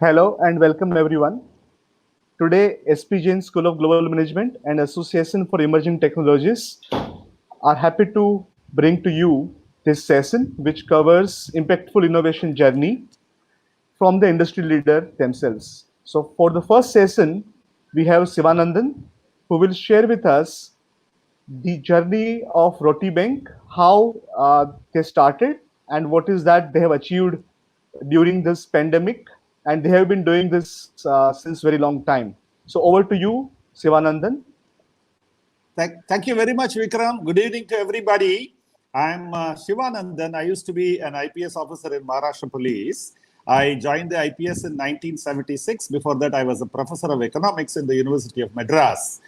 Hello and welcome everyone. Today, SP Jain School of Global Management and Association for Emerging Technologies are happy to bring to you this session which covers impactful innovation journey from the industry leader themselves. So for the first session, we have Sivanandhan who will share with us the journey of Roti Bank, how they started, and what is that they have achieved during this pandemic, and they have been doing this since very long time. So over to you, Sivanandhan. Thank you very much, Vikram. Good evening to everybody. I'm Sivanandhan. I used to be an IPS officer in Maharashtra Police. I joined the IPS in 1976. Before that, I was a professor of economics in the University of Madras.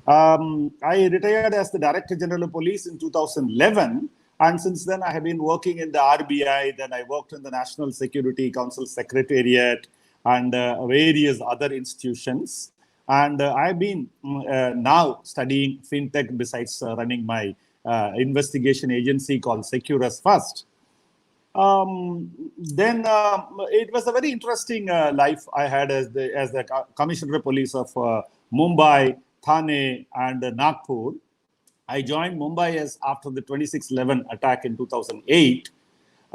I retired as the Director General of Police in 2011. And since then, I have been working in the RBI. Then I worked in the National Security Council Secretariat and various other institutions. And I've been now studying fintech besides running my investigation agency called Secure Us First. Then it was a very interesting life I had as the Commissioner of Police of Mumbai, Thane, and Nagpur. I joined Mumbai as after the 26/11 attack in 2008.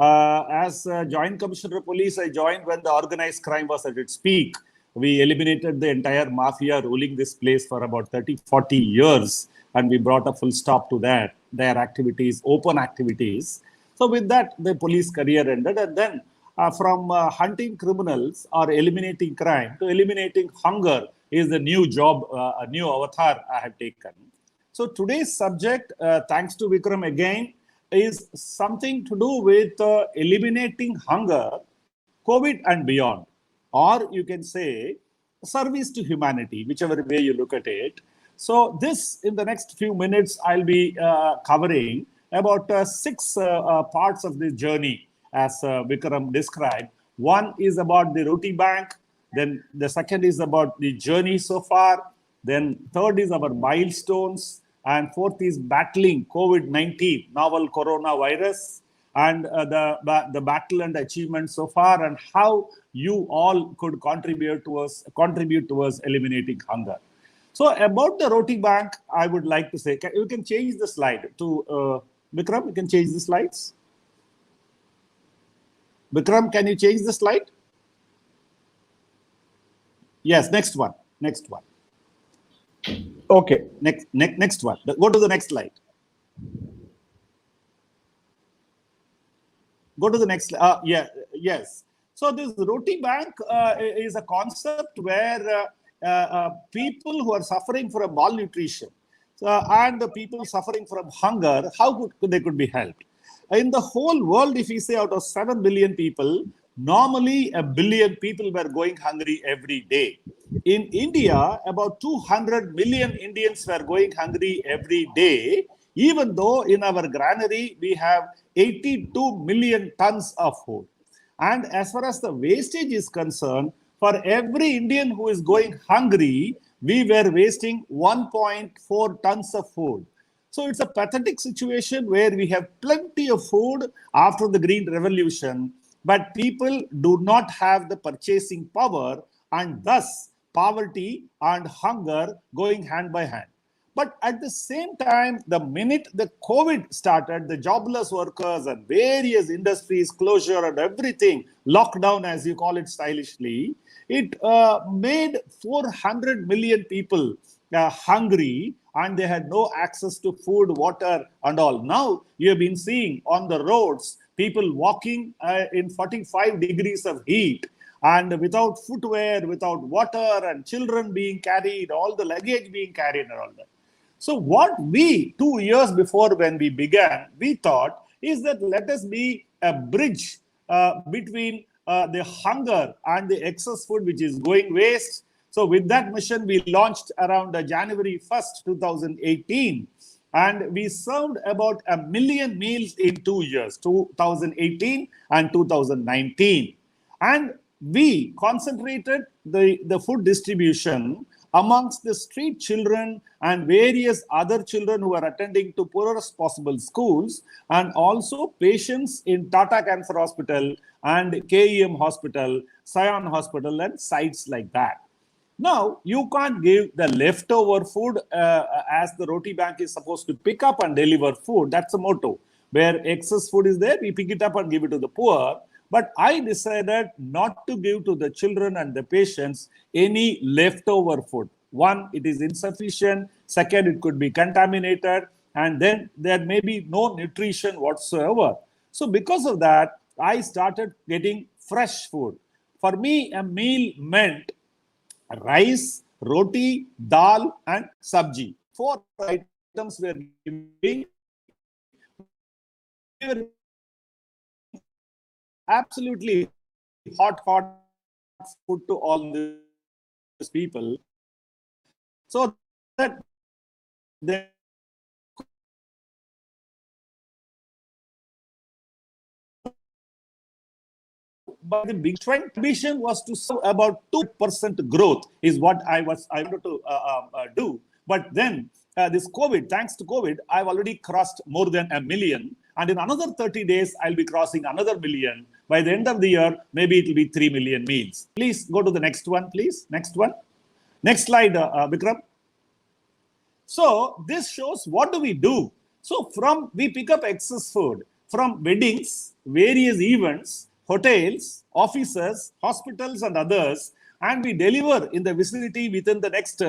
As Joint Commissioner of Police, I joined when the organized crime was at its peak. We eliminated the entire mafia ruling this place for about 30, 40 years, and we brought a full stop to that, their activities, open activities. So with that, the police career ended, and then from hunting criminals or eliminating crime to eliminating hunger is the new job, a new avatar I have taken. So today's subject, thanks to Vikram again, is something to do with eliminating hunger, COVID and beyond. Or you can say service to humanity, whichever way you look at it. So this, in the next few minutes, I'll be covering about six parts of this journey as Vikram described. One is about the Roti Bank. Then the second is about the journey so far. Then third is our milestones. And fourth is battling COVID-19, novel coronavirus, and the battle and achievement so far, and how you all could contribute towards eliminating hunger. So about the Roti Bank, I would like to say, you can change the slide to Vikram. You can change the slides. Vikram, can you change the slide? Yes, next one. Next one. Okay. Next one. Go to the next slide. Go to the next. Yes. So this Roti Bank is a concept where people who are suffering from malnutrition and the people suffering from hunger, how they could be helped. In the whole world, if we say out of 7 billion people, normally 1 billion people were going hungry every day. In India, about 200 million Indians were going hungry every day, even though in our granary, we have 82 million tons of food. And as far as the wastage is concerned, for every Indian who is going hungry, we were wasting 1.4 tons of food. So it's a pathetic situation where we have plenty of food after the Green Revolution, but people do not have the purchasing power, and thus poverty and hunger going hand by hand. But at the same time, the minute the COVID started, the jobless workers and various industries closure and everything, lockdown as you call it stylishly, it made 400 million people hungry, and they had no access to food, water and all. Now you have been seeing on the roads, people walking in 45 degrees of heat, and without footwear, without water, and children being carried, all the luggage being carried and all that. So what we, 2 years before when we began, we thought is that let us be a bridge between the hunger and the excess food which is going waste. So with that mission, we launched around January 1st, 2018. And we served about 1 million meals in 2 years, 2018 and 2019. And we concentrated the food distribution amongst the street children and various other children who are attending to poorest possible schools, and also patients in Tata Cancer Hospital and KEM Hospital, Sion Hospital, and sites like that. Now, you can't give the leftover food as the Roti Bank is supposed to pick up and deliver food. That's the motto. Where excess food is there, we pick it up and give it to the poor. But I decided not to give to the children and the patients any leftover food. One, it is insufficient. Second, it could be contaminated. And then there may be no nutrition whatsoever. So because of that, I started getting fresh food. For me, a meal meant rice, roti, dal, and sabji. 4 items were giving. We were absolutely hot food to all these people, so that they by the big ambition was to serve about 2% growth is what I wanted to do. But then this COVID, thanks to COVID, I've already crossed more than 1 million. And in another 30 days, I'll be crossing another million. By the end of the year, maybe it will be 3 million meals. Please go to the next one, please. Next one. Next slide, Vikram. So this shows what do we do. So we pick up excess food from weddings, various events, hotels, offices, hospitals, and others, and we deliver in the vicinity within the next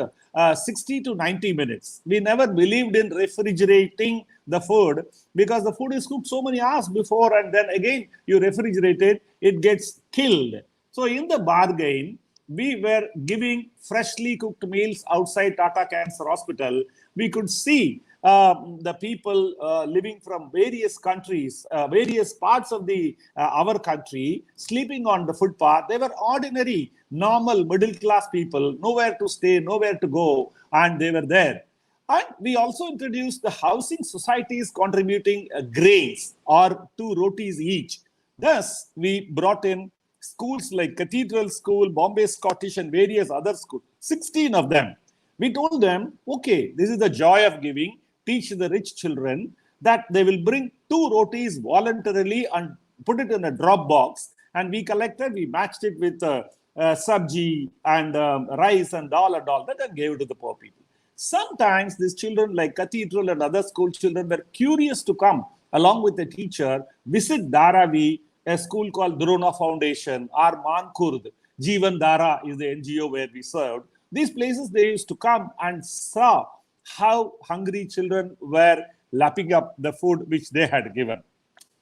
60 to 90 minutes. We never believed in refrigerating the food because the food is cooked so many hours before, and then again you refrigerate it, it gets killed. So in the bargain, we were giving freshly cooked meals outside Tata Cancer Hospital. We could see the people living from various countries, various parts of our country, sleeping on the footpath. They were ordinary, normal, middle-class people, nowhere to stay, nowhere to go, and they were there. And we also introduced the housing societies contributing grains or 2 rotis each. Thus, we brought in schools like Cathedral School, Bombay Scottish, and various other schools, 16 of them. We told them, okay, this is the joy of giving. Teach the rich children that they will bring 2 rotis voluntarily and put it in a drop box. And we matched it with sabji and rice and dal and all that, and gave it to the poor people. Sometimes these children like Cathedral and other school children were curious to come along with the teacher, visit Dharavi, a school called Drona Foundation, or Mankurd. Jeevan Dara is the NGO where we served. These places they used to come and saw how hungry children were lapping up the food which they had given.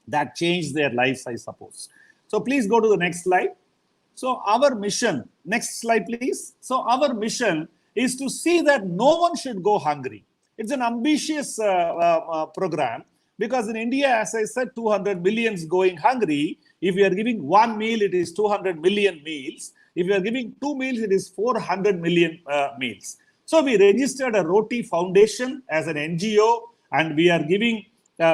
That changed their lives, I suppose. So please go to the next slide. So our mission, next slide, please. So our mission is to see that no one should go hungry. It's an ambitious program because in India, as I said, 200 million going hungry. If we are giving 1 meal, it is 200 million meals. If we are giving 2 meals, it is 400 million meals. So we registered a Roti Foundation as an NGO, and we are giving,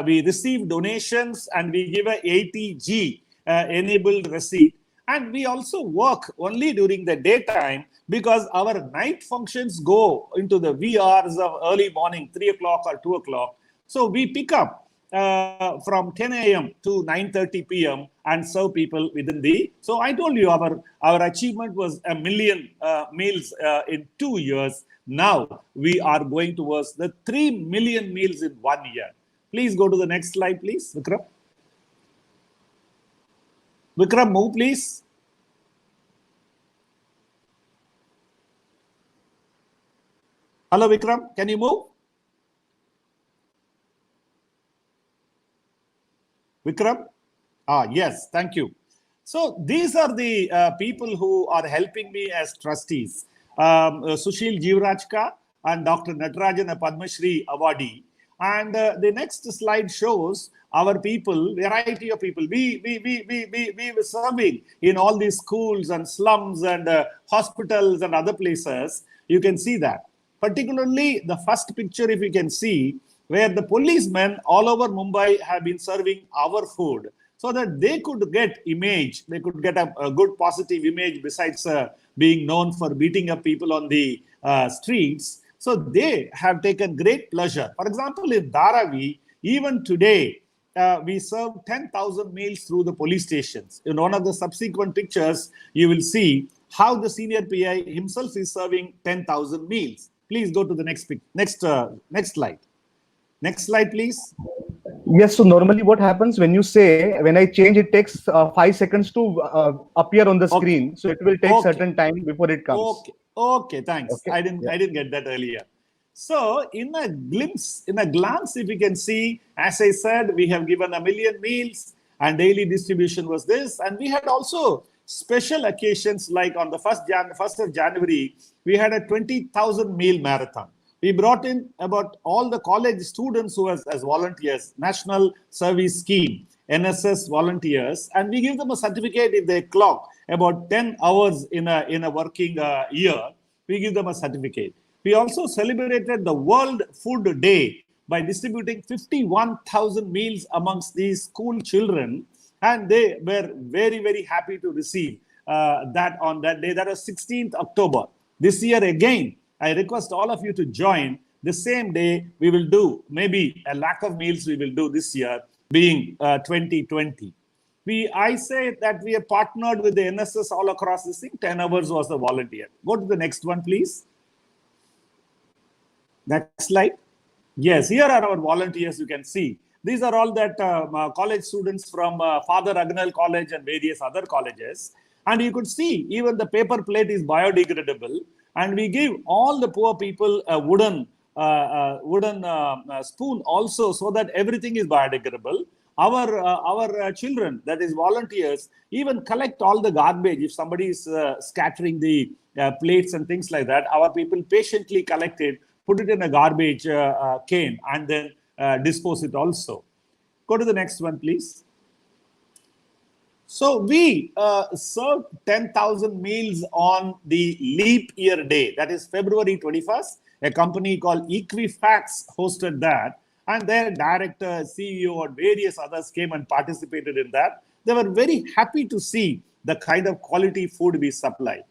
we receive donations, and we give a ATG enabled receipt. And we also work only during the daytime because our night functions go into the wee hours of early morning, 3 o'clock or 2 o'clock. So we pick up from 10 a.m. to 9:30 p.m. and serve people within So I told you our achievement was 1 million meals in 2 years. Now we are going towards the 3 million meals in 1 year. Please go to the next slide, please, Vikram. Vikram, move, please. Hello, Vikram. Can you move? Vikram? Yes, thank you. So these are the people who are helping me as trustees. Sushil Jivrajka and Dr. Natarajan, a Padma Shri awardee. And the next slide shows our people, variety of people. We were serving in all these schools and slums and hospitals and other places. You can see that. Particularly the first picture, if you can see, where the policemen all over Mumbai have been serving our food so that they could get image, they could get a good positive image besides being known for beating up people on the streets. So they have taken great pleasure. For example, in Dharavi, even today, we serve 10,000 meals through the police stations. In one of the subsequent pictures, you will see how the senior PI himself is serving 10,000 meals. Please go to the next slide. Next slide, please. Yes, so normally what happens when you say, when I change, it takes 5 seconds to appear on the Okay. screen. So it will take Okay. certain time before it comes. Okay, thanks. Okay. I didn't get that earlier. So in a glance, if you can see, as I said, we have given 1 million meals and daily distribution was this. And we had also special occasions like on the 1st of January, we had a 20,000 meal marathon. We brought in about all the college students who was as volunteers, National Service Scheme, NSS volunteers, and we give them a certificate if they clock about 10 hours in a working year. We give them a certificate. We also celebrated the World Food Day by distributing 51,000 meals amongst these school children, and they were very, very happy to receive that on that day. That was 16th October. This year again, I request all of you to join. The same day, we will do maybe a lakh of meals we will do this year, being 2020. I say that we are partnered with the NSS all across this thing. 10 hours was the volunteer. Go to the next one, please. Next slide. Yes, here are our volunteers. You can see these are all that college students from Father Agnel College and various other colleges. And you could see even the paper plate is biodegradable. And we give all the poor people a wooden spoon also, so that everything is biodegradable. Our children, that is volunteers, even collect all the garbage. If somebody is scattering the plates and things like that, our people patiently collect it, put it in a garbage cane, and then dispose it also. Go to the next one, please. So we served 10,000 meals on the leap year day, that is February 21st. A company called Equifax hosted that, and their director, CEO, and various others came and participated in that. They were very happy to see the kind of quality food we supply.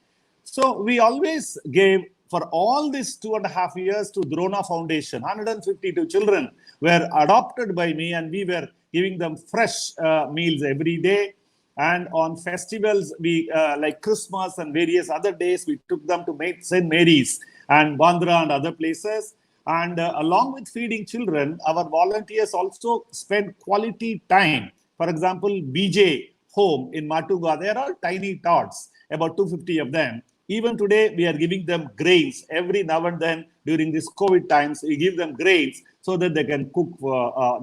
So we always gave, for all these 2.5 years, to Drona Foundation. 152 children were adopted by me, and we were giving them fresh meals every day. And on festivals, we like Christmas and various other days, we took them to St. Mary's and Bandra and other places. And along with feeding children, our volunteers also spend quality time. For example, BJ Home in Matuga, they are all tiny tots, about 250 of them. Even today, we are giving them grains. Every now and then during these COVID times, we give them grains so that they can cook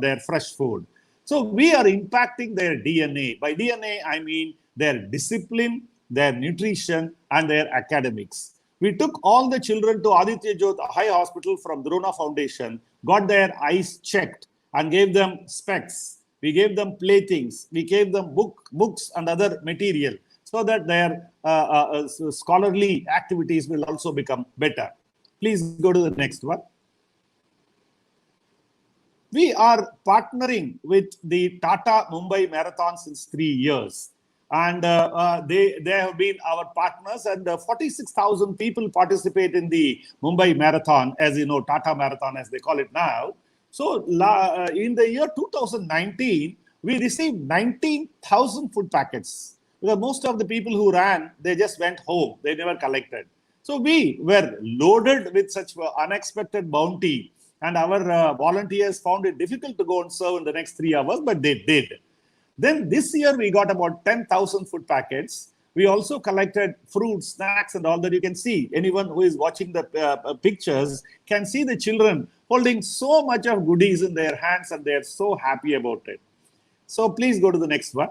their fresh food. So we are impacting their DNA. By DNA, I mean their discipline, their nutrition, and their academics. We took all the children to Aditya Jyot High Hospital from Drona Foundation, got their eyes checked, and gave them specs. We gave them playthings. We gave them books and other material, so that their scholarly activities will also become better. Please go to the next one. We are partnering with the Tata Mumbai Marathon since 3 years. And they have been our partners, and 46,000 people participate in the Mumbai Marathon, as you know, Tata Marathon, as they call it now. So in the year 2019, we received 19,000 food packets. Because most of the people who ran, they just went home. They never collected. So we were loaded with such unexpected bounty. And our volunteers found it difficult to go and serve in the next 3 hours, but they did. Then this year, we got about 10,000 food packets. We also collected fruits, snacks, and all that. You can see. Anyone who is watching the pictures can see the children holding so much of goodies in their hands, and they're so happy about it. So please go to the next one.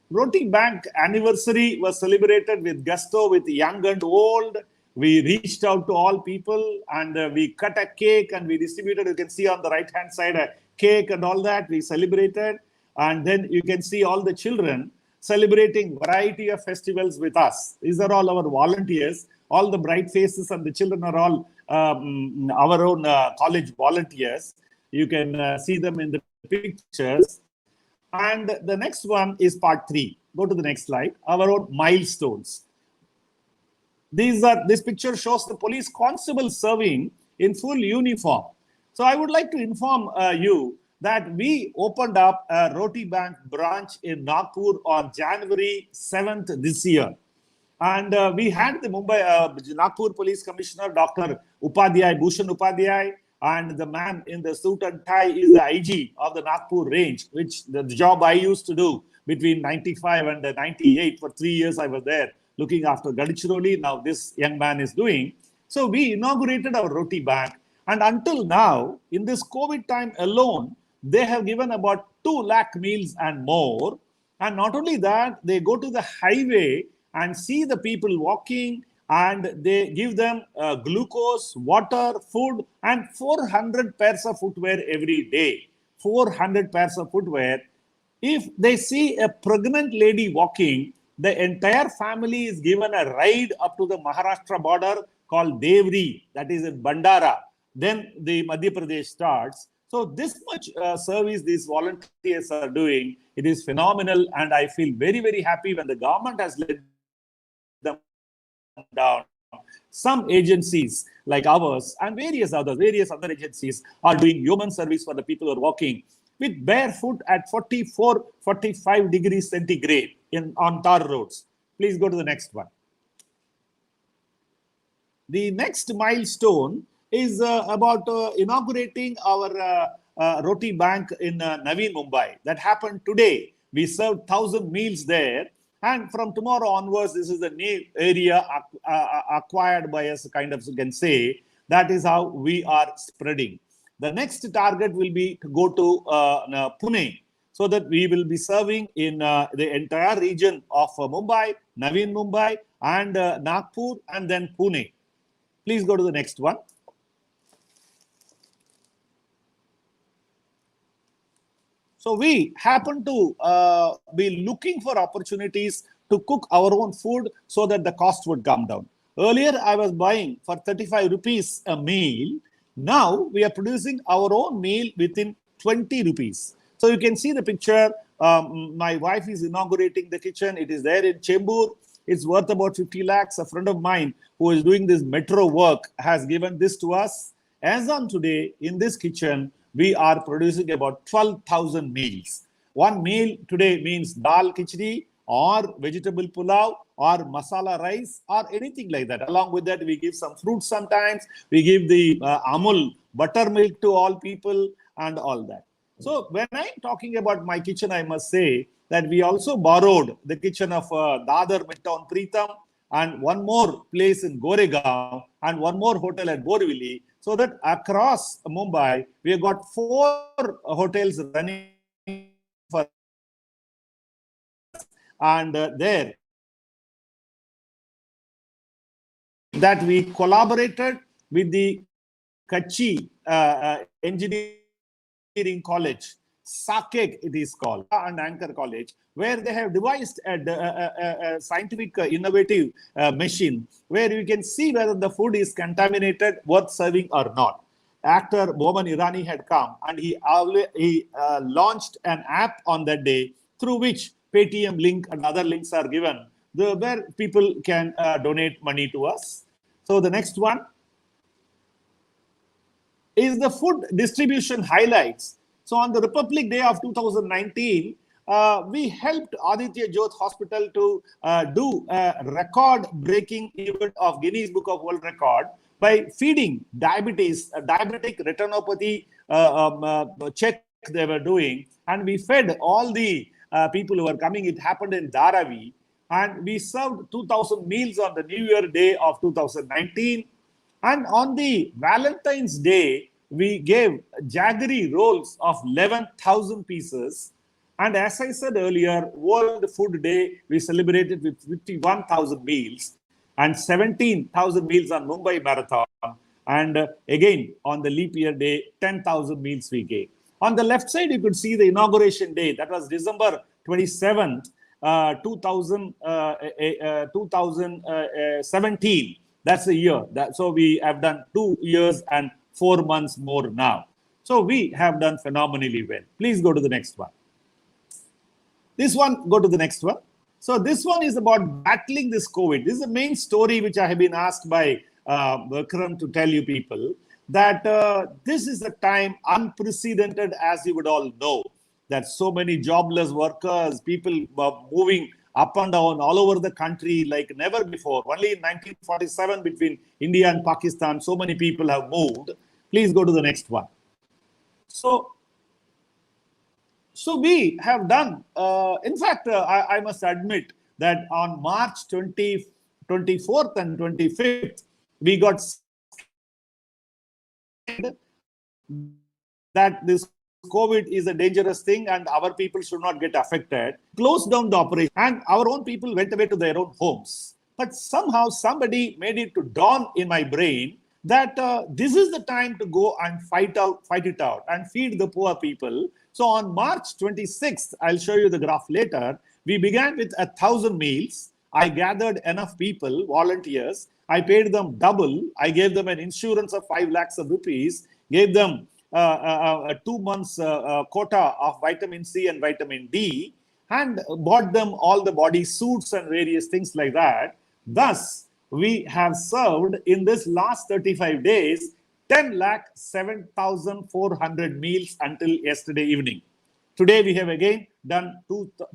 Roti Bank anniversary was celebrated with gusto, with young and old. We reached out to all people, and we cut a cake and we distributed. You can see on the right-hand side a cake and all that. We celebrated. And then you can see all the children celebrating variety of festivals with us. These are all our volunteers. All the bright faces and the children are all our own college volunteers. You can see them in the pictures. And the next one is part 3. Go to the next slide. Our own milestones. This picture shows the police constable serving in full uniform. So I would like to inform you that we opened up a Roti Bank branch in Nagpur on January 7th this year. And we had the Nagpur Police Commissioner, Dr. Upadhyay, Bhushan Upadhyay, and the man in the suit and tie is the IG of the Nagpur range, which the job I used to do between 95 and 98. For 3 years, I was there looking after Gadichroli. Now this young man is doing. So we inaugurated our Roti Bank. And until now, in this COVID time alone, they have given about 2 lakh meals and more. And not only that, they go to the highway and see the people walking, and they give them glucose, water, food, and 400 pairs of footwear every day. 400 pairs of footwear. If they see a pregnant lady walking, the entire family is given a ride up to the Maharashtra border called Devdip, that is in Bandara. Then the Madhya Pradesh starts. So this much service these volunteers are doing, it is phenomenal, and I feel very, very happy when the government has let them down. Some agencies like ours and various other agencies are doing human service for the people who are walking with barefoot at 44, 45 degrees centigrade on tar roads. Please go to the next one. The next milestone is about inaugurating our Roti Bank in Navi Mumbai. That happened today. We served 1,000 meals there. And from tomorrow onwards, this is a new area acquired by us, kind of, you can say. That is how we are spreading. The next target will be to go to Pune, so that we will be serving in the entire region of Mumbai, Navi Mumbai, and Nagpur, and then Pune. Please go to the next one. So we happen to be looking for opportunities to cook our own food so that the cost would come down. Earlier, I was buying for 35 rupees a meal. Now we are producing our own meal within 20 rupees. So you can see the picture. My wife is inaugurating the kitchen. It is there in Chembur. It's worth about 50 lakhs. A friend of mine who is doing this metro work has given this to us. As on today, in this kitchen, we are producing about 12,000 meals. One meal today means dal khichdi or vegetable pulao or masala rice or anything like that. Along with that, we give some fruits sometimes. We give the Amul buttermilk to all people and all that. So when I'm talking about my kitchen, I must say that we also borrowed the kitchen of Dadar Midtown Preetham and one more place in Goregaon and one more hotel at Borivali, so that across Mumbai, we have got 4 hotels running for and there that we collaborated with the Kachi Engineering College, SAKEG it is called, and Anchor College, where they have devised a scientific innovative machine where you can see whether the food is contaminated, worth serving or not. Actor Boman Irani had come and he launched an app on that day through which Paytm link and other links are given where people can donate money to us. So the next one is the food distribution highlights. So on the Republic Day of 2019, we helped Aditya Jyoth Hospital to do a record-breaking event of Guinness Book of World Record by feeding diabetic retinopathy check they were doing. And we fed all the people who were coming. It happened in Dharavi. And we served 2,000 meals on the New Year Day of 2019. And on the Valentine's Day, we gave jaggery rolls of 11,000 pieces. And as I said earlier, World Food Day, we celebrated with 51,000 meals and 17,000 meals on Mumbai Marathon. And again, on the leap year day, 10,000 meals we gave. On the left side, you could see the inauguration day. That was December 27th, 2017. That's the year. So we have done 2 years and 4 months more now. So we have done phenomenally well. Please go to the next one. This one, go to the next one. So this one is about battling this COVID. This is the main story which I have been asked by Vikram to tell you people, that this is a time unprecedented, as you would all know, that so many jobless workers, people moving up and down all over the country like never before. Only in 1947 between India and Pakistan, so many people have moved. Please go to the next one. So we have done, in fact, I must admit that on March 24th and 25th, we got that this COVID is a dangerous thing and our people should not get affected, closed down the operation, and our own people went away to their own homes. But somehow somebody made it to dawn in my brain that this is the time to go and fight it out and feed the poor people. So on March 26th, I'll show you the graph later, we began with 1,000 meals. I gathered enough people, volunteers. I paid them double. I gave them an insurance of 5 lakhs of rupees, gave them a 2 months quota of vitamin C and vitamin D, and bought them all the body suits and various things like that. Thus, we have served in this last 35 days 10,07,400 meals until yesterday evening. Today we have again done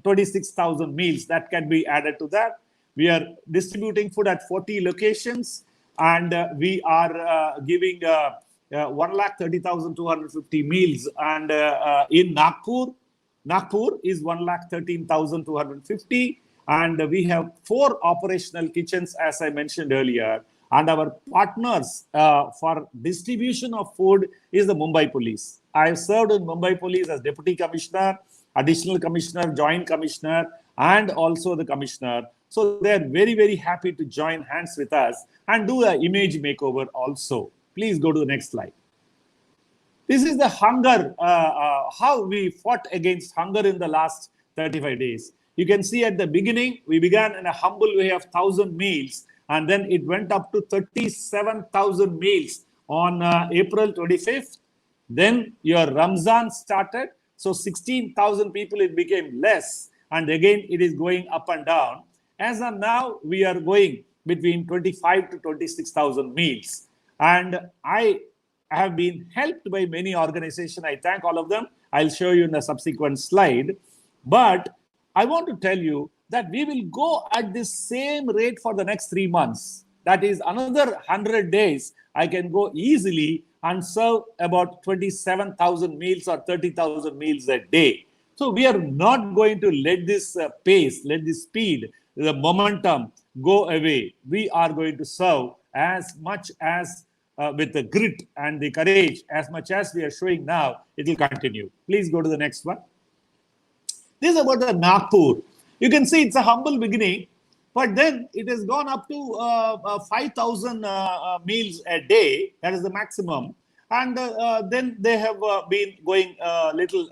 26,000 meals. That can be added to that. We are distributing food at 40 locations, and we are giving 1,30,250 meals. And in Nagpur is 1,13,250. And we have 4 operational kitchens, as I mentioned earlier. And our partners for distribution of food is the Mumbai Police. I have served in Mumbai Police as Deputy Commissioner, Additional Commissioner, Joint Commissioner, and also the Commissioner. So they are very, very happy to join hands with us and do an image makeover also. Please go to the next slide. This is the hunger, how we fought against hunger in the last 35 days. You can see at the beginning, we began in a humble way of 1,000 meals, and then it went up to 37,000 meals on April 25th. Then your Ramzan started, so 16,000 people, it became less, and again it is going up and down. As of now, we are going between 25 to 26,000 meals, and I have been helped by many organizations. I thank all of them. I'll show you in a subsequent slide, but I want to tell you that we will go at the same rate for the next 3 months. That is another 100 days. I can go easily and serve about 27,000 meals or 30,000 meals a day. So we are not going to let this pace, let this speed, the momentum go away. We are going to serve as much as with the grit and the courage, as much as we are showing now, it will continue. Please go to the next one. This is about the Nagpur. You can see it's a humble beginning, but then it has gone up to 5,000 meals a day. That is the maximum. And then they have been going a little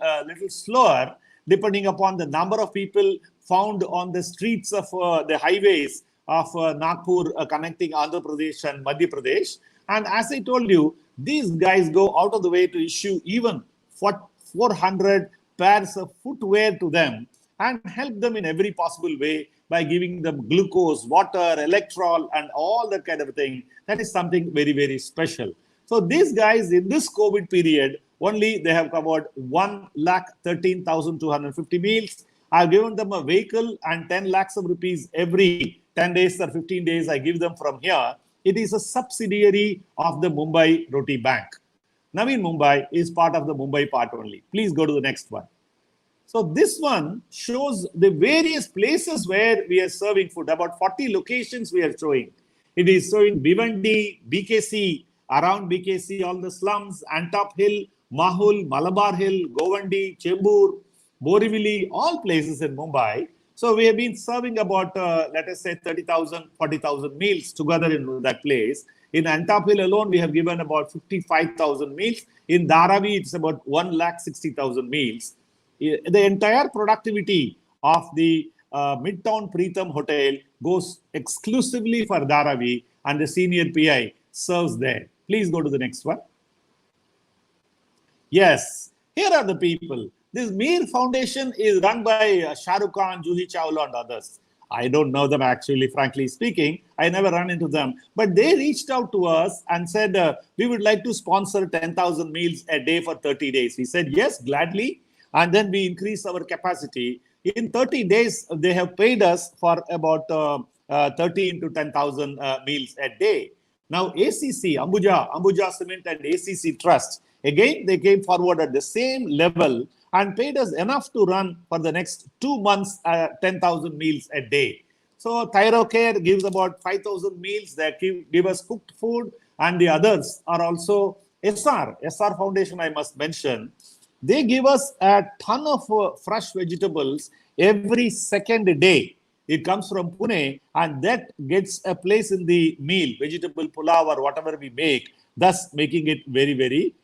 slower, depending upon the number of people found on the streets of the highways of Nagpur connecting Andhra Pradesh and Madhya Pradesh. And as I told you, these guys go out of the way to issue even 400 pairs of footwear to them and help them in every possible way by giving them glucose, water, electrol, and all that kind of thing. That is something very, very special. So these guys in this COVID period, only they have covered 1,13,250 meals. I've given them a vehicle and 10 lakhs of rupees every 10 days or 15 days. I give them from here. It is a subsidiary of the Mumbai Roti Bank. Navi Mumbai is part of the Mumbai part only. Please go to the next one. So this one shows the various places where we are serving food. About 40 locations we are showing. It is showing Bhiwandi, BKC, around BKC, all the slums, Antop Hill, Mahul, Malabar Hill, Govandi, Chembur, Borivali, all places in Mumbai. So we have been serving about, let us say, 30,000, 40,000 meals together in that place. In Antop Hill alone, we have given about 55,000 meals. In Dharavi, it's about 1,60,000 meals. The entire productivity of the Midtown Preetham Hotel goes exclusively for Dharavi, and the senior PI serves there. Please go to the next one. Yes, here are the people. This Mir Foundation is run by Shah Rukh Khan, Juhi Chawla, and others. I don't know them actually, frankly speaking. I never run into them. But they reached out to us and said, we would like to sponsor 10,000 meals a day for 30 days. We said, yes, gladly. And then we increased our capacity. In 30 days, they have paid us for about 13 to 10,000 meals a day. Now, ACC, Ambuja Cement and ACC Trust, again, they came forward at the same level and paid us enough to run for the next 2 months 10,000 meals a day. So Thyrocare gives about 5,000 meals. They give us cooked food, and the others are also SR Foundation, I must mention. They give us a ton of fresh vegetables every second day. It comes from Pune, and that gets a place in the meal, vegetable pulao or whatever we make, thus making it very, very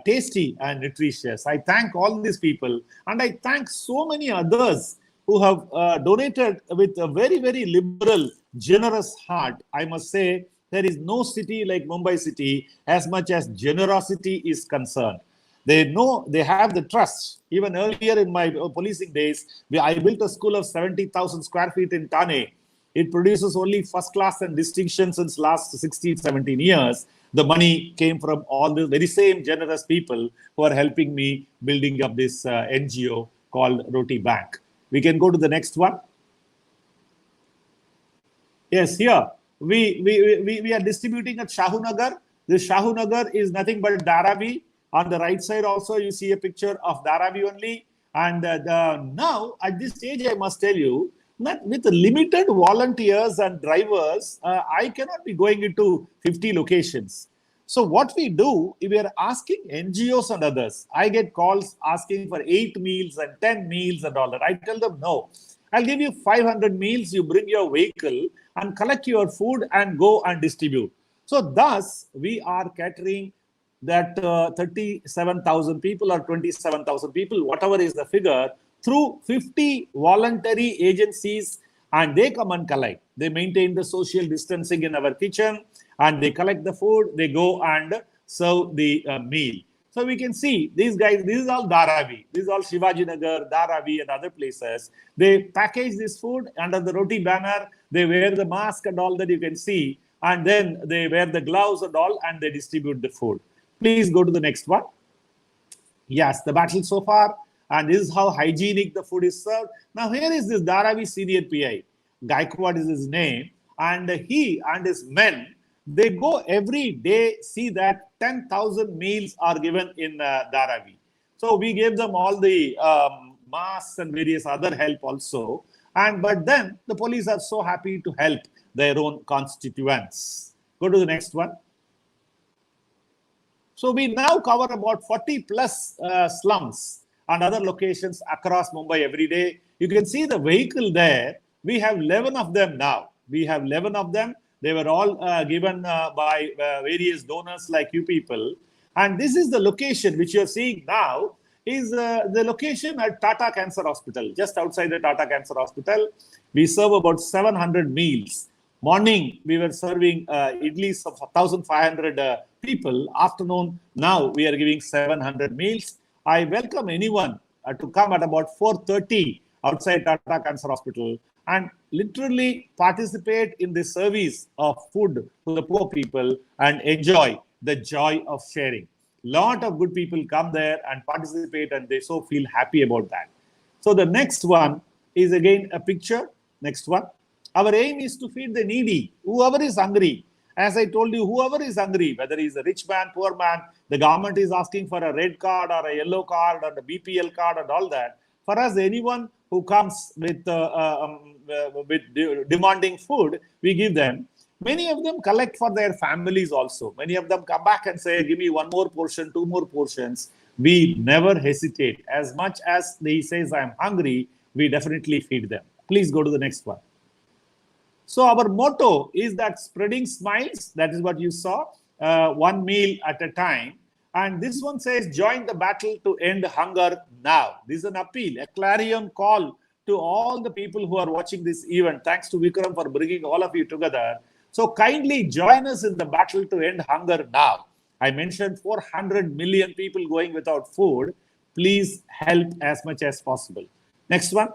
tasty and nutritious. I thank all these people, and I thank so many others who have donated with a very, very liberal, generous heart. I must say, there is no city like Mumbai city as much as generosity is concerned. They know, they have the trust. Even earlier in my policing days, I built a school of 70,000 square feet in Thane. It produces only first class and distinction since last 16, 17 years. The money came from all the very same generous people who are helping me building up this NGO called Roti Bank. We can go to the next one. Yes, here we are distributing at Shahunagar. This Shahunagar is nothing but Dharavi. On the right side also, you see a picture of Dharavi only. And now, at this stage, I must tell you, that with limited volunteers and drivers, I cannot be going into 50 locations. So what we do, we are asking NGOs and others. I get calls asking for 8 meals and 10 meals and all that. I tell them, no, I'll give you 500 meals. You bring your vehicle and collect your food and go and distribute. So thus, we are catering that 37,000 people or 27,000 people, whatever is the figure, through 50 voluntary agencies, and they come and collect. They maintain the social distancing in our kitchen, and they collect the food. They go and serve the meal. So we can see these guys, this is all Dharavi. This is all Shivajinagar, Dharavi, and other places. They package this food under the Roti banner. They wear the mask and all that you can see, and then they wear the gloves and all, and they distribute the food. Please go to the next one. Yes, the battle so far. And this is how hygienic the food is served. Now, here is this Dharavi senior PI. Gaikwad is his name. And he and his men, they go every day, see that 10,000 meals are given in Dharavi. So we gave them all the masks and various other help also. But then the police are so happy to help their own constituents. Go to the next one. So we now cover about 40 plus slums and other locations across Mumbai every day. You can see the vehicle there. We have 11 of them now. We have 11 of them. They were all given by various donors like you people. And this is the location which you're seeing now is the location at Tata Cancer Hospital, just outside the Tata Cancer Hospital. We serve about 700 meals. Morning, we were serving idlis of 1,500 people. Afternoon, now we are giving 700 meals. I welcome anyone to come at about 4:30 outside Tata Cancer Hospital and literally participate in the service of food to the poor people and enjoy the joy of sharing. Lot of good people come there and participate, and they so feel happy about that. So the next one is again a picture. Next one. Our aim is to feed the needy, whoever is hungry. As I told you, whoever is hungry, whether he's a rich man, poor man, the government is asking for a red card or a yellow card or a BPL card and all that. For us, anyone who comes with demanding food, we give them. Many of them collect for their families also. Many of them come back and say, give me one more portion, 2 more portions. We never hesitate. As much as he says, I'm hungry, we definitely feed them. Please go to the next one. So our motto is that spreading smiles, that is what you saw, one meal at a time. And this one says, join the battle to end hunger now. This is an appeal, a clarion call to all the people who are watching this event. Thanks to Vikram for bringing all of you together. So kindly join us in the battle to end hunger now. I mentioned 400 million people going without food. Please help as much as possible. Next one.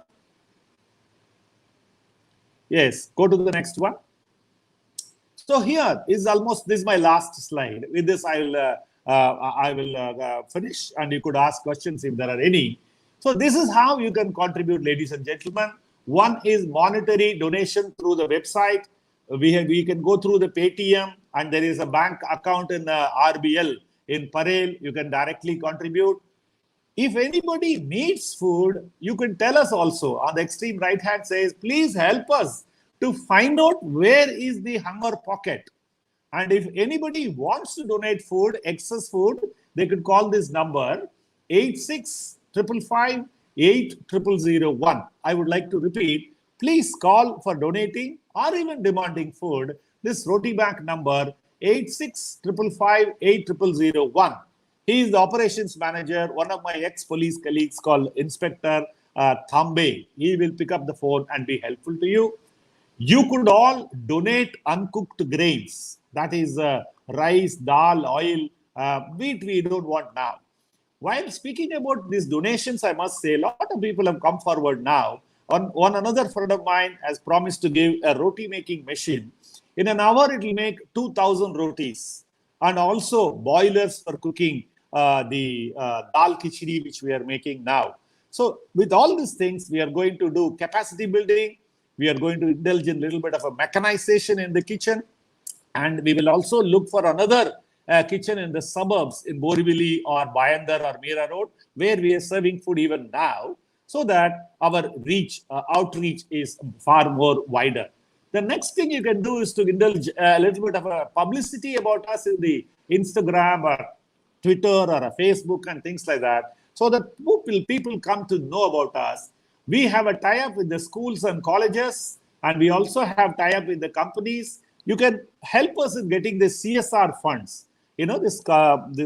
Yes, go to the next one. So here is almost, this is my last slide. With this, I will finish, and you could ask questions if there are any. So this is how you can contribute, ladies and gentlemen. One is monetary donation through the website. We can go through the Paytm, and there is a bank account in RBL in Parel. You can directly contribute. If anybody needs food, you can tell us also. On the extreme right hand says, please help us to find out where is the hunger pocket. And if anybody wants to donate food, excess food, they could call this number 8655580001. I would like to repeat, please call for donating or even demanding food. This Roti Bank number 8655580001. He is the operations manager, one of my ex-police colleagues called Inspector Thambe. He will pick up the phone and be helpful to you. You could all donate uncooked grains. That is rice, dal, oil, wheat we don't want now. While speaking about these donations, I must say a lot of people have come forward now. One another friend of mine has promised to give a roti making machine. In an hour, it will make 2,000 rotis, and also boilers for cooking the dal khichdi which we are making now. So with all these things, we are going to do capacity building. We are going to indulge in a little bit of a mechanization in the kitchen. And we will also look for another kitchen in the suburbs in Borivali or Bayandar or Mira Road, where we are serving food even now, so that our outreach is far more wider. The next thing you can do is to indulge a little bit of a publicity about us in the Instagram or Twitter or a Facebook and things like that, so that people come to know about us. We have a tie-up with the schools and colleges, and we also have tie-up with the companies. You can help us in getting the CSR funds, this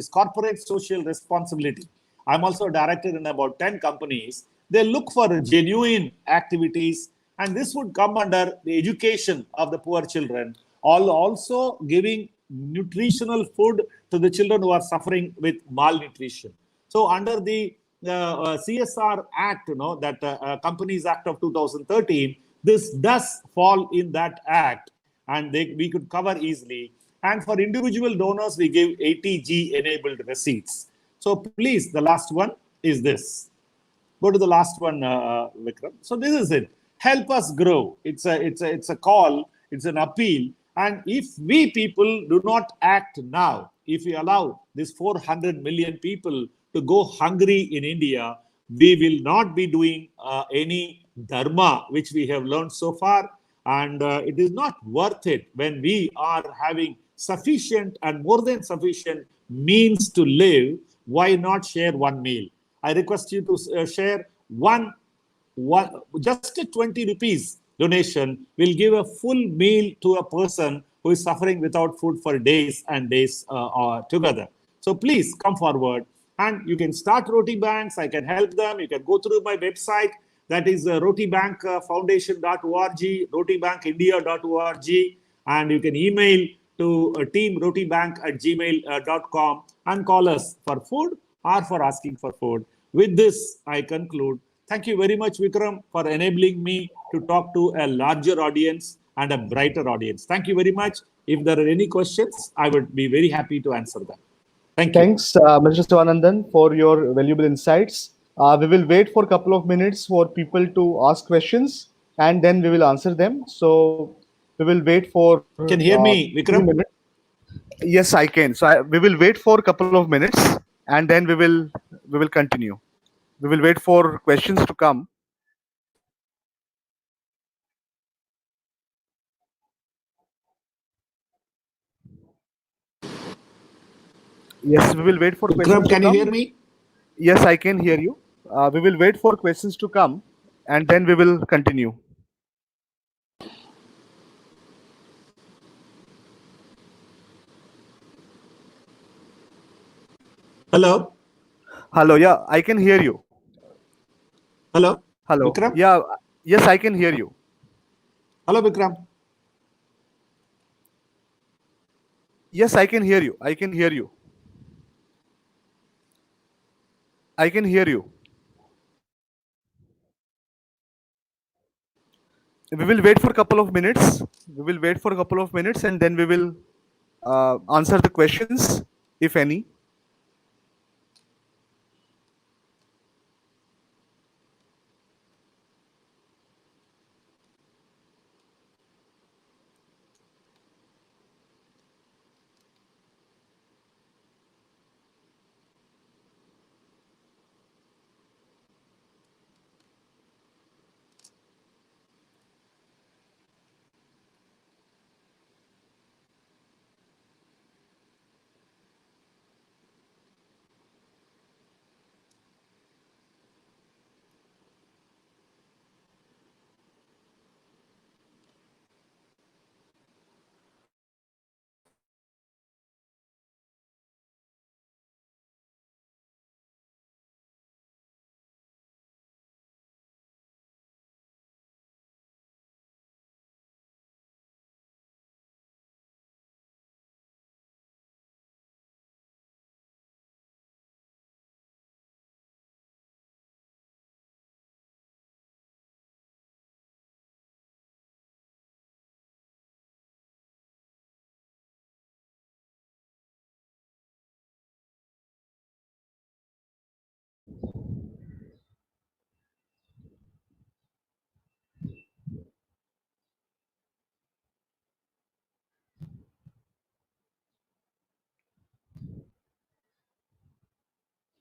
corporate social responsibility. I'm also a director in about 10 companies. They look for genuine activities, and this would come under the education of the poor children, also giving nutritional food to the children who are suffering with malnutrition. So under the CSR Act, that Companies Act of 2013, this does fall in that act, and we could cover easily. And for individual donors, we give 80G enabled receipts. So please, the last one is this. Go to the last one, Vikram. So this is it. Help us grow. It's a call. It's an appeal. And if we people do not act now, if we allow these 400 million people to go hungry in India, we will not be doing any dharma, which we have learned so far. And it is not worth it when we are having sufficient and more than sufficient means to live. Why not share one meal? I request you to share one, just a 20 rupees donation will give a full meal to a person who is suffering without food for days and days together. So please come forward, and you can start Roti Banks. I can help them. You can go through my website. That is rotibankfoundation.org, rotibankindia.org, and you can email to teamrotibank@gmail.com and call us for food or for asking for food. With this, I conclude. Thank you very much, Vikram, for enabling me to talk to a larger audience and a brighter audience. Thank you very much. If there are any questions, I would be very happy to answer them. Thank you. Thanks, Mr. Sivanandhan, for your valuable insights. We will wait for a couple of minutes for people to ask questions, and then we will answer them. So we will wait for Can you hear me, Vikram? minutes. Yes, I can. So we will wait for a couple of minutes, and then we will continue. We will wait for questions to come. Yes, we will wait for questions Vikram, to can you come. hear me? Yes, I can hear you. We will wait for questions to come, and then we will continue. Hello? Hello. Yeah, I can hear you. Hello? Hello. Vikram? Yeah. Yes, I can hear you. Hello, Vikram? Yes, I can hear you. I can hear you. I can hear you. we will wait for a couple of minutes. We will wait for a couple of minutes and then we will answer the questions, if any.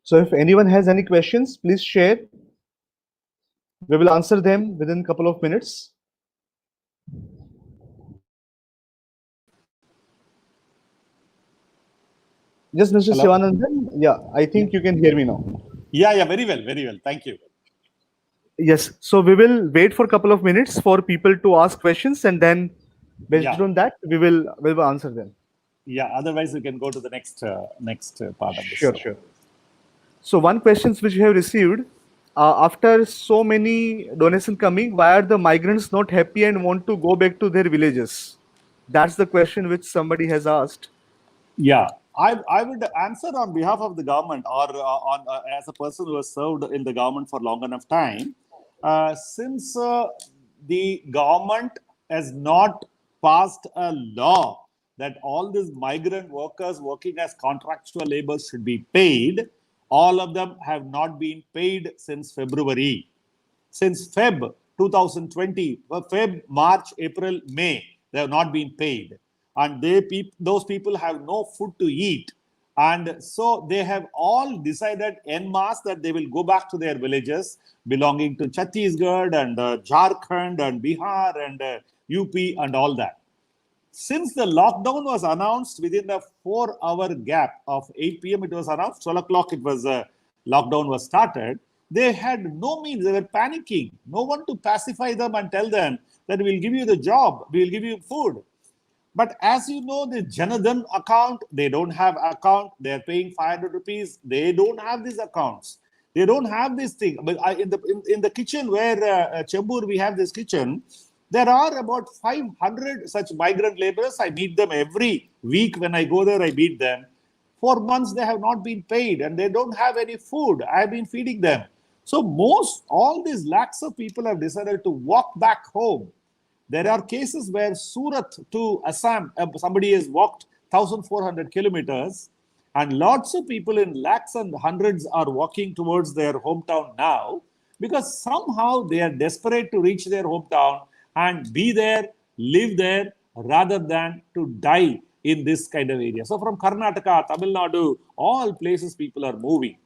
So if anyone has any questions, please share. We will answer them within a couple of minutes. Yes, Mr. Hello? Sivanandhan. Yeah, I think you can hear me now. Yeah, very well, very well. Thank you. Yes. So we will wait for a couple of minutes for people to ask questions, and then based Yeah, on that, we will answer them. yeah. Otherwise, we can go to the next part of this. Sure, sure. So one questions which we have received, after so many donation coming, why are the migrants not happy and want to go back to their villages? That's the question which somebody has asked. Yeah, I would answer on behalf of the government or on as a person who has served in the government for long enough time. Since the government has not passed a law that all these migrant workers working as contractual laborers should be paid, all of them have not been paid since February. Since Feb 2020, Feb, March, April, May, they have not been paid. And those people have no food to eat. And so they have all decided en masse that they will go back to their villages belonging to Chhattisgarh and Jharkhand and Bihar and UP and all that. Since the lockdown was announced within a 4-hour gap of 8 p.m., it was announced, 12 o'clock, it was lockdown was started. They had no means, they were panicking. No one to pacify them and tell them that we'll give you the job, we'll give you food. But as you know, the Janadhan account, they don't have account. They're paying 500 rupees. They don't have these accounts. They don't have this thing. But in the kitchen where Chembur, we have this kitchen, there are about 500 such migrant laborers. I meet them every week. When I go there, I meet them. For months, they have not been paid and they don't have any food. I've been feeding them. So all these lakhs of people have decided to walk back home. There are cases where Surat to Assam, somebody has walked 1,400 kilometers, and lots of people in lakhs and hundreds are walking towards their hometown now because somehow they are desperate to reach their hometown and be there, live there, rather than to die in this kind of area. So from Karnataka, Tamil Nadu, all places people are moving.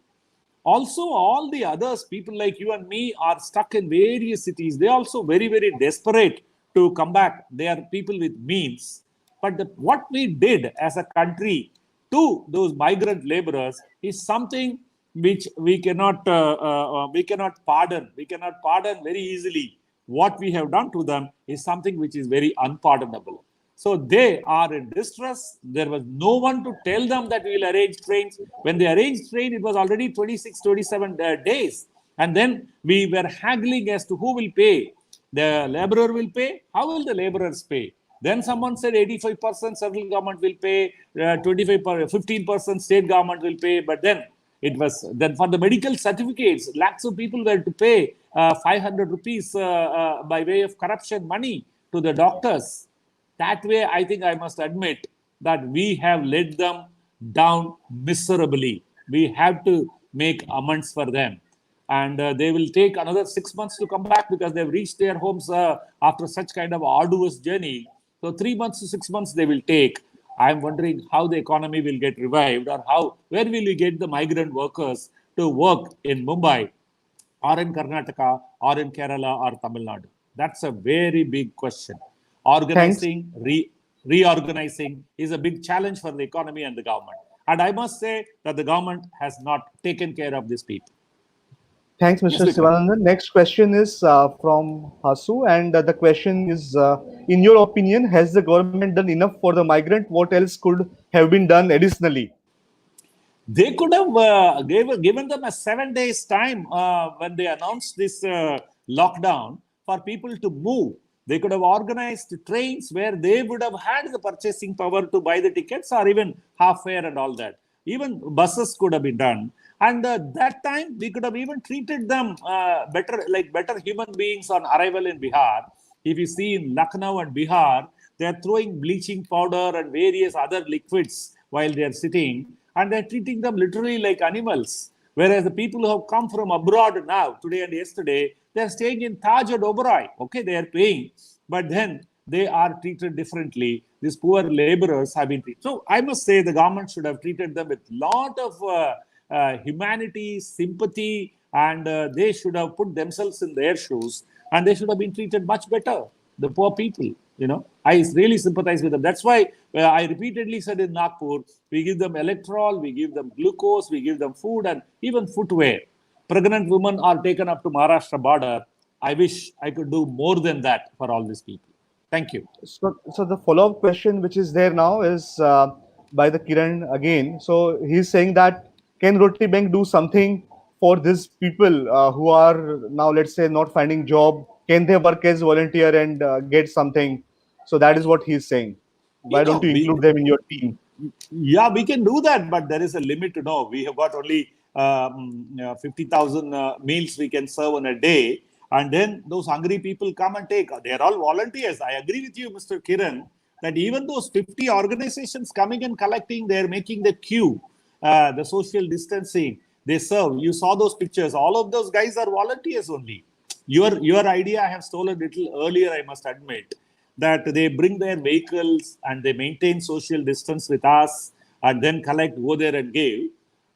Also, all the others, people like you and me, are stuck in various cities. They're also very, very desperate to come back. They are people with means. But what we did as a country to those migrant laborers is something which we cannot pardon. We cannot pardon very easily. What we have done to them is something which is very unpardonable. So they are in distress. There was no one to tell them that we will arrange trains. When they arranged train, it was already 26, 27 days. And then we were haggling as to who will pay. The laborer will pay. How will the laborers pay? Then someone said 85% central government will pay, 15% state government will pay. But then it was then for the medical certificates, lakhs of people were to pay 500 rupees by way of corruption money to the doctors. That way, I think I must admit that we have let them down miserably. We have to make amends for them. And they will take another 6 months to come back because they've reached their homes after such kind of arduous journey. So 3 months to 6 months they will take. I'm wondering how the economy will get revived, or where will we get the migrant workers to work in Mumbai or in Karnataka or in Kerala or Tamil Nadu? That's a very big question. Thanks. Organizing, reorganizing is a big challenge for the economy and the government. And I must say that the government has not taken care of these people. Thanks, Yes, Mr. Vikram. Sivanandhan. Next question is from Hasu, and the question is, in your opinion, has the government done enough for the migrant? What else could have been done additionally? They could have given them a 7 days time when they announced this lockdown for people to move. They could have organized trains where they would have had the purchasing power to buy the tickets, or even half fare and all that. Even buses could have been done. And that time we could have even treated them better, like better human beings on arrival in Bihar. If you see in Lucknow and Bihar, they are throwing bleaching powder and various other liquids while they are sitting, and they're treating them literally like animals. Whereas the people who have come from abroad now, today and yesterday, they're staying in Taj or Oberoi. Okay, they are paying, but then they are treated differently. These poor laborers have been treated. So I must say the government should have treated them with lot of humanity, sympathy, and they should have put themselves in their shoes, and they should have been treated much better. The poor people, I really sympathize with them. That's why I repeatedly said in Nagpur, we give them electrol, we give them glucose, we give them food, and even footwear. Pregnant women are taken up to Maharashtra border. I wish I could do more than that for all these people. Thank you. So the follow-up question which is there now is by the Kiran again. So he's saying that can Roti Bank do something for these people who are now, let's say, not finding job? Can they work as volunteer and get something? So that is what he's saying. You Why don't know, you we include them in your team? Yeah, we can do that, but there is a limit to know. We have got only 50,000 meals we can serve in a day. And then those hungry people come and take. They're all volunteers. I agree with you, Mr. Kiran, that even those 50 organizations coming and collecting, they're making the queue, the social distancing, they serve. You saw those pictures. All of those guys are volunteers only. Your idea I have stolen a little earlier, I must admit, that they bring their vehicles and they maintain social distance with us and then collect, go there and give.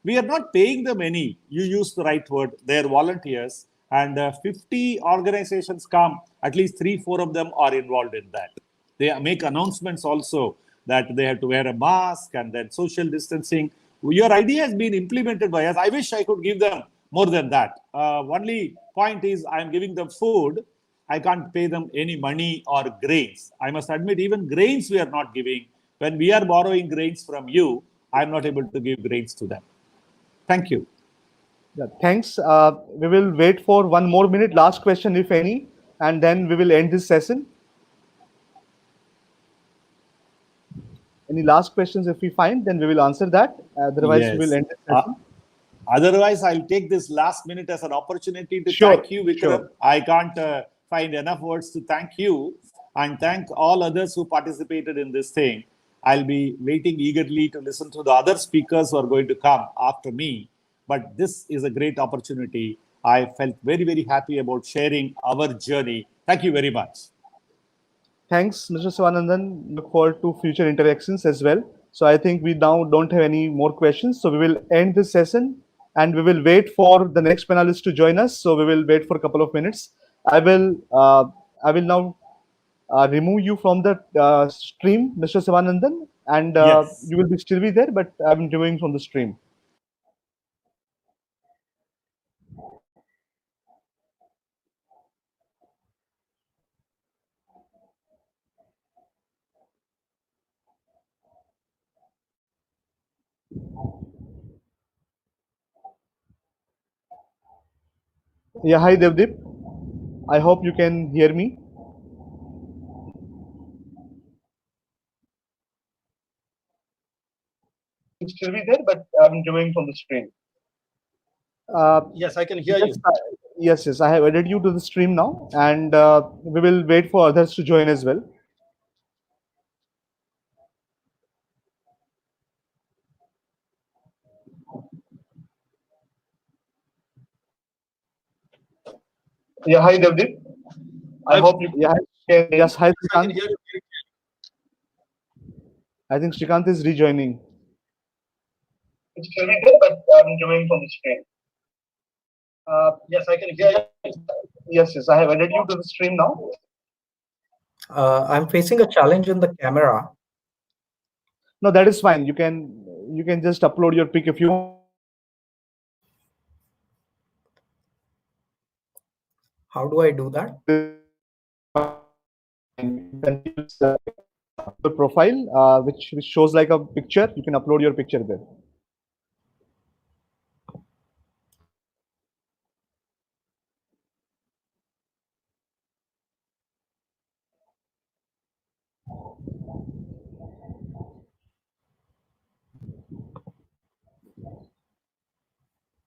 We are not paying them any. You use the right word. They are volunteers, and 50 organizations come. At least 3-4 of them are involved in that. They make announcements also that they have to wear a mask and then social distancing. Your idea has been implemented by us. I wish I could give them more than that. Only point is I'm giving them food. I can't pay them any money or grains. I must admit, even grains we are not giving. When we are borrowing grains from you, I'm not able to give grains to them. Thank you. Yeah, thanks. We will wait for one more minute, last question, if any, and then we will end this session. Any last questions if we find, then we will answer that. Otherwise, we will Yes. end this session. Otherwise, I'll take this last minute as an opportunity to Sure, thank you, Vikram. sure. I can't find enough words to thank you and thank all others who participated in this thing. I'll be waiting eagerly to listen to the other speakers who are going to come after me. But this is a great opportunity. I felt very, very happy about sharing our journey. Thank you very much. Thanks, Mr. Sivanandhan. Look forward to future interactions as well. So I think we now don't have any more questions. So we will end this session and we will wait for the next panelist to join us. So we will wait for a couple of minutes. I will now remove you from the stream, Mr. Sivanandhan, and Yes. you will be still be there, but I'm removing from the stream. Yeah, hi Devdip. I hope you can hear me. Still be there, but I'm removing from the stream. Yes, I can hear Yes, you. Yes, I have added you to the stream now, and we will wait for others to join as well. Yeah, hi Devdip. I hope you Yeah, can hear yes, me. hi Yes, I can Shrikant. hear you. I think Shrikant is rejoining. It's very good, but I'm joining from the screen. Yes, I can hear you. Yes, I have added you to the stream now. I'm facing a challenge in the camera. No, that is fine. You can just upload your pic if you want. How do I do that? You can use your profile, which shows like a picture. You can upload your picture there.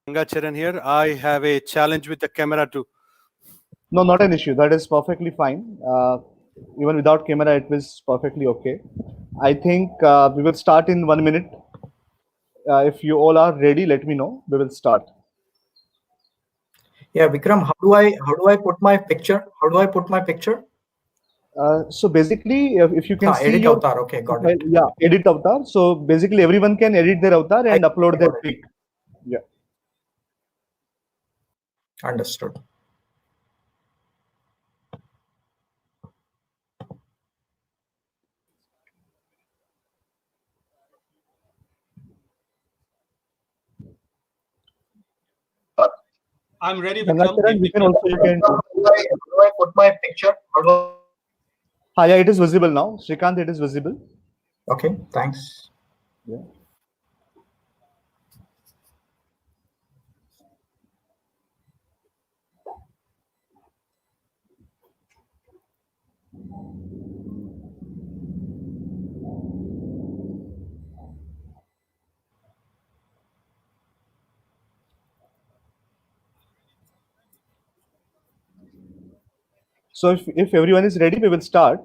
Gangacharan here. I have a challenge with the camera too. No, not an issue. That is perfectly fine. Even without camera, it was perfectly okay. I think we will start in 1 minute. If you all are ready, let me know. We will start. Yeah, Vikram, how do I put my picture? How do I put my picture? So basically, if you can see Edit your avatar. Okay, got profile, it. yeah, edit avatar. So basically, everyone can edit their avatar and upload their got it. pic. Yeah. Understood. I'm ready, Vikram. Gangacharan, you can. How do I put my picture? How do Yeah, it is visible now. Shrikant, it is visible. Okay, thanks. Yeah. So if everyone is ready, we will start.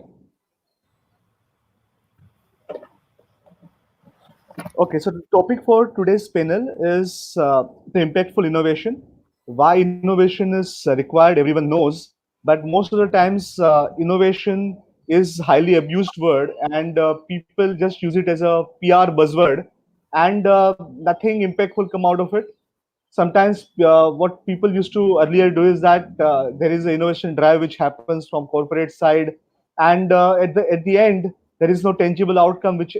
Okay, so the topic for today's panel is the impactful innovation. Why innovation is required, everyone knows, but most of the times innovation is highly abused word, and people just use it as a PR buzzword, and nothing impactful come out of it. Sometimes what people used to earlier do is that there is an innovation drive which happens from corporate side, and at the end there is no tangible outcome which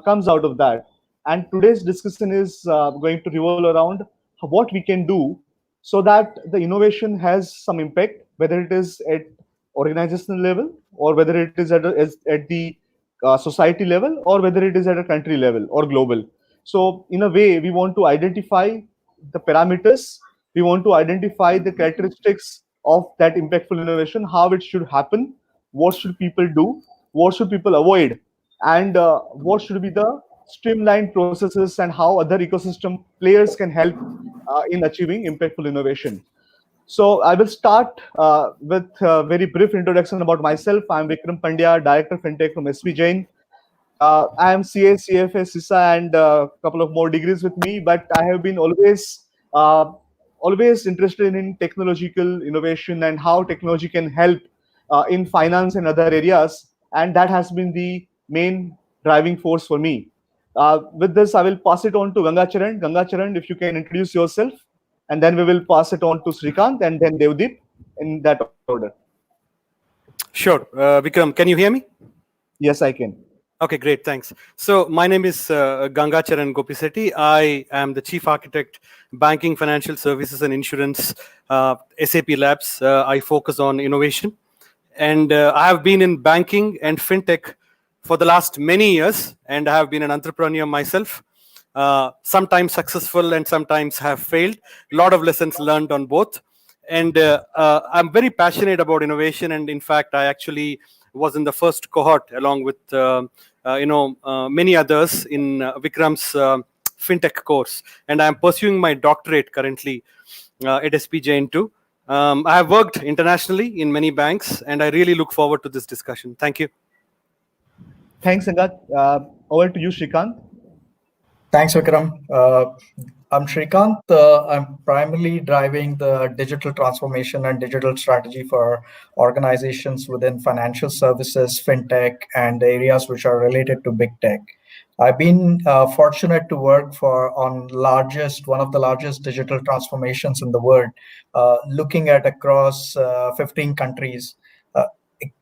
comes out of that. And today's discussion is going to revolve around what we can do so that the innovation has some impact, whether it is at organizational level or whether it is at the society level or whether it is at a country level or global. So in a way, we want to identify the parameters, we want to identify the characteristics of that impactful innovation, how it should happen, what should people do, what should people avoid, and what should be the streamlined processes and how other ecosystem players can help in achieving impactful innovation. So I will start with a very brief introduction about myself. I'm Vikram Pandya, Director FinTech from SV Jain. I am CA, CFA, CISA, and a couple of more degrees with me. But I have been uh, always interested in technological innovation and how technology can help in finance and other areas. And that has been the main driving force for me. With this, I will pass it on to Gangacharan. Gangacharan, if you can introduce yourself, and then we will pass it on to Shrikant and then Devdip in that order. Sure. Vikram, can you hear me? Yes, I can. Okay, great. Thanks. So my name is Gangacharan Gopisetti. I am the Chief Architect, Banking, Financial Services and Insurance, SAP Labs. I focus on innovation. And I have been in banking and fintech for the last many years. And I have been an entrepreneur myself. Sometimes successful and sometimes have failed. A lot of lessons learned on both. And I'm very passionate about innovation. And in fact, I actually was in the first cohort along with many others in Vikram's fintech course. And I'm pursuing my doctorate currently at SP Jain too. I have worked internationally in many banks, and I really look forward to this discussion. Thank you. Thanks, Angat. Over to you, Shrikant. Thanks, Vikram. I'm Shrikant. I'm primarily driving the digital transformation and digital strategy for organizations within financial services, fintech, and areas which are related to big tech. I've been fortunate to work on one of the largest digital transformations in the world, looking at across 15 countries, uh,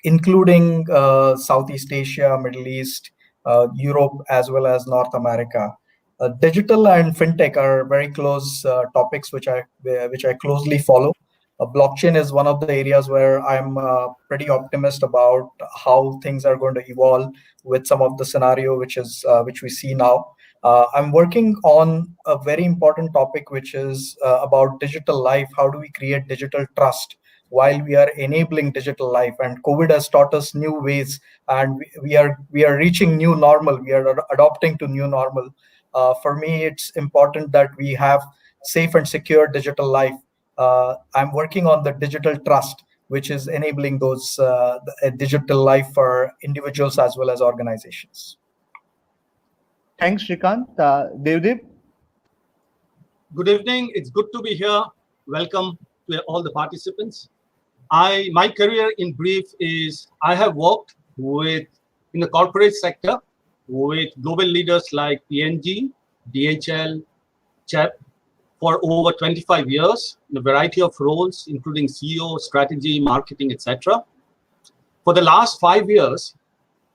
including Southeast Asia, Middle East, Europe, as well as North America. Digital and fintech are very close topics which I closely follow. Blockchain is one of the areas where I'm pretty optimistic about how things are going to evolve with some of the scenario which we see now. I'm working on a very important topic which is about digital life. How do we create digital trust while we are enabling digital life? And COVID has taught us new ways, and we are reaching new normal. We are adopting to new normal. For me, it's important that we have safe and secure digital life. I'm working on the digital trust, which is enabling a digital life for individuals as well as organizations. Thanks, Shrikant. Devdip. Good evening. It's good to be here. Welcome to all the participants. My career in brief is I have worked in the corporate sector with global leaders like P&G, DHL, CHEP for over 25 years in a variety of roles, including CEO, strategy, marketing, etc. For the last 5 years,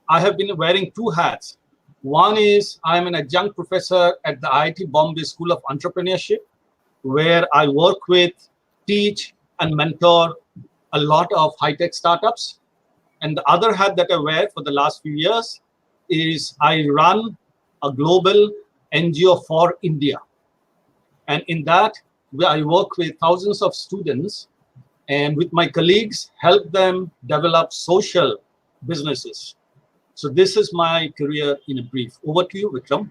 I have been wearing two hats. One is I'm an adjunct professor at the IIT Bombay School of Entrepreneurship, where I work with, teach, and mentor a lot of high-tech startups. And the other hat that I wear for the last few years is I run a global NGO for India. And in that, I work with thousands of students and with my colleagues, help them develop social businesses. So this is my career in a brief. Over to you, Vikram.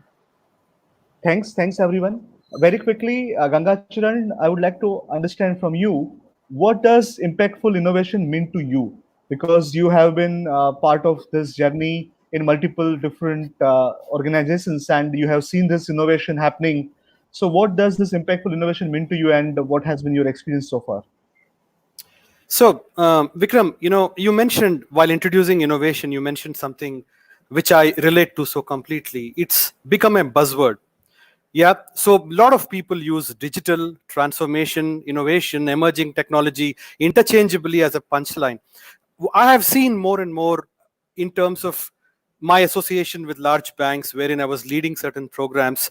Thanks, everyone. Very quickly, Gangacharan, I would like to understand from you, what does impactful innovation mean to you? Because you have been part of this journey in multiple different organizations, and you have seen this innovation happening. So what does this impactful innovation mean to you, and what has been your experience so far? So, Vikram, you mentioned while introducing innovation, you mentioned something which I relate to so completely. It's become a buzzword. Yeah. So a lot of people use digital transformation, innovation, emerging technology interchangeably as a punchline. I have seen more and more in terms of my association with large banks, wherein I was leading certain programs.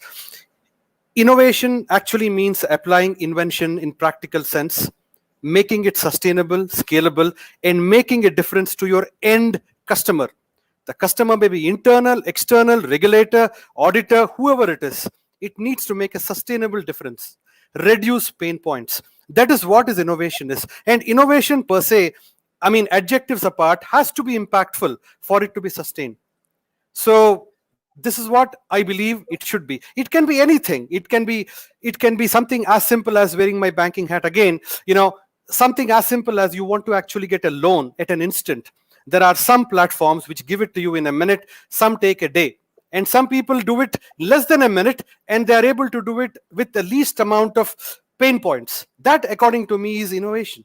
Innovation actually means applying invention in practical sense, making it sustainable, scalable, and making a difference to your end customer. The customer may be internal, external, regulator, auditor, whoever it is. It needs to make a sustainable difference, reduce pain points. That is what is innovation is. And innovation per se, I mean, adjectives apart, has to be impactful for it to be sustained. So this is what I believe it should be. It can be anything. It can be something as simple as wearing my banking hat again. Something as simple as you want to actually get a loan at an instant. There are some platforms which give it to you in a minute. Some take a day. And some people do it less than a minute, and they are able to do it with the least amount of pain points. That, according to me, is innovation.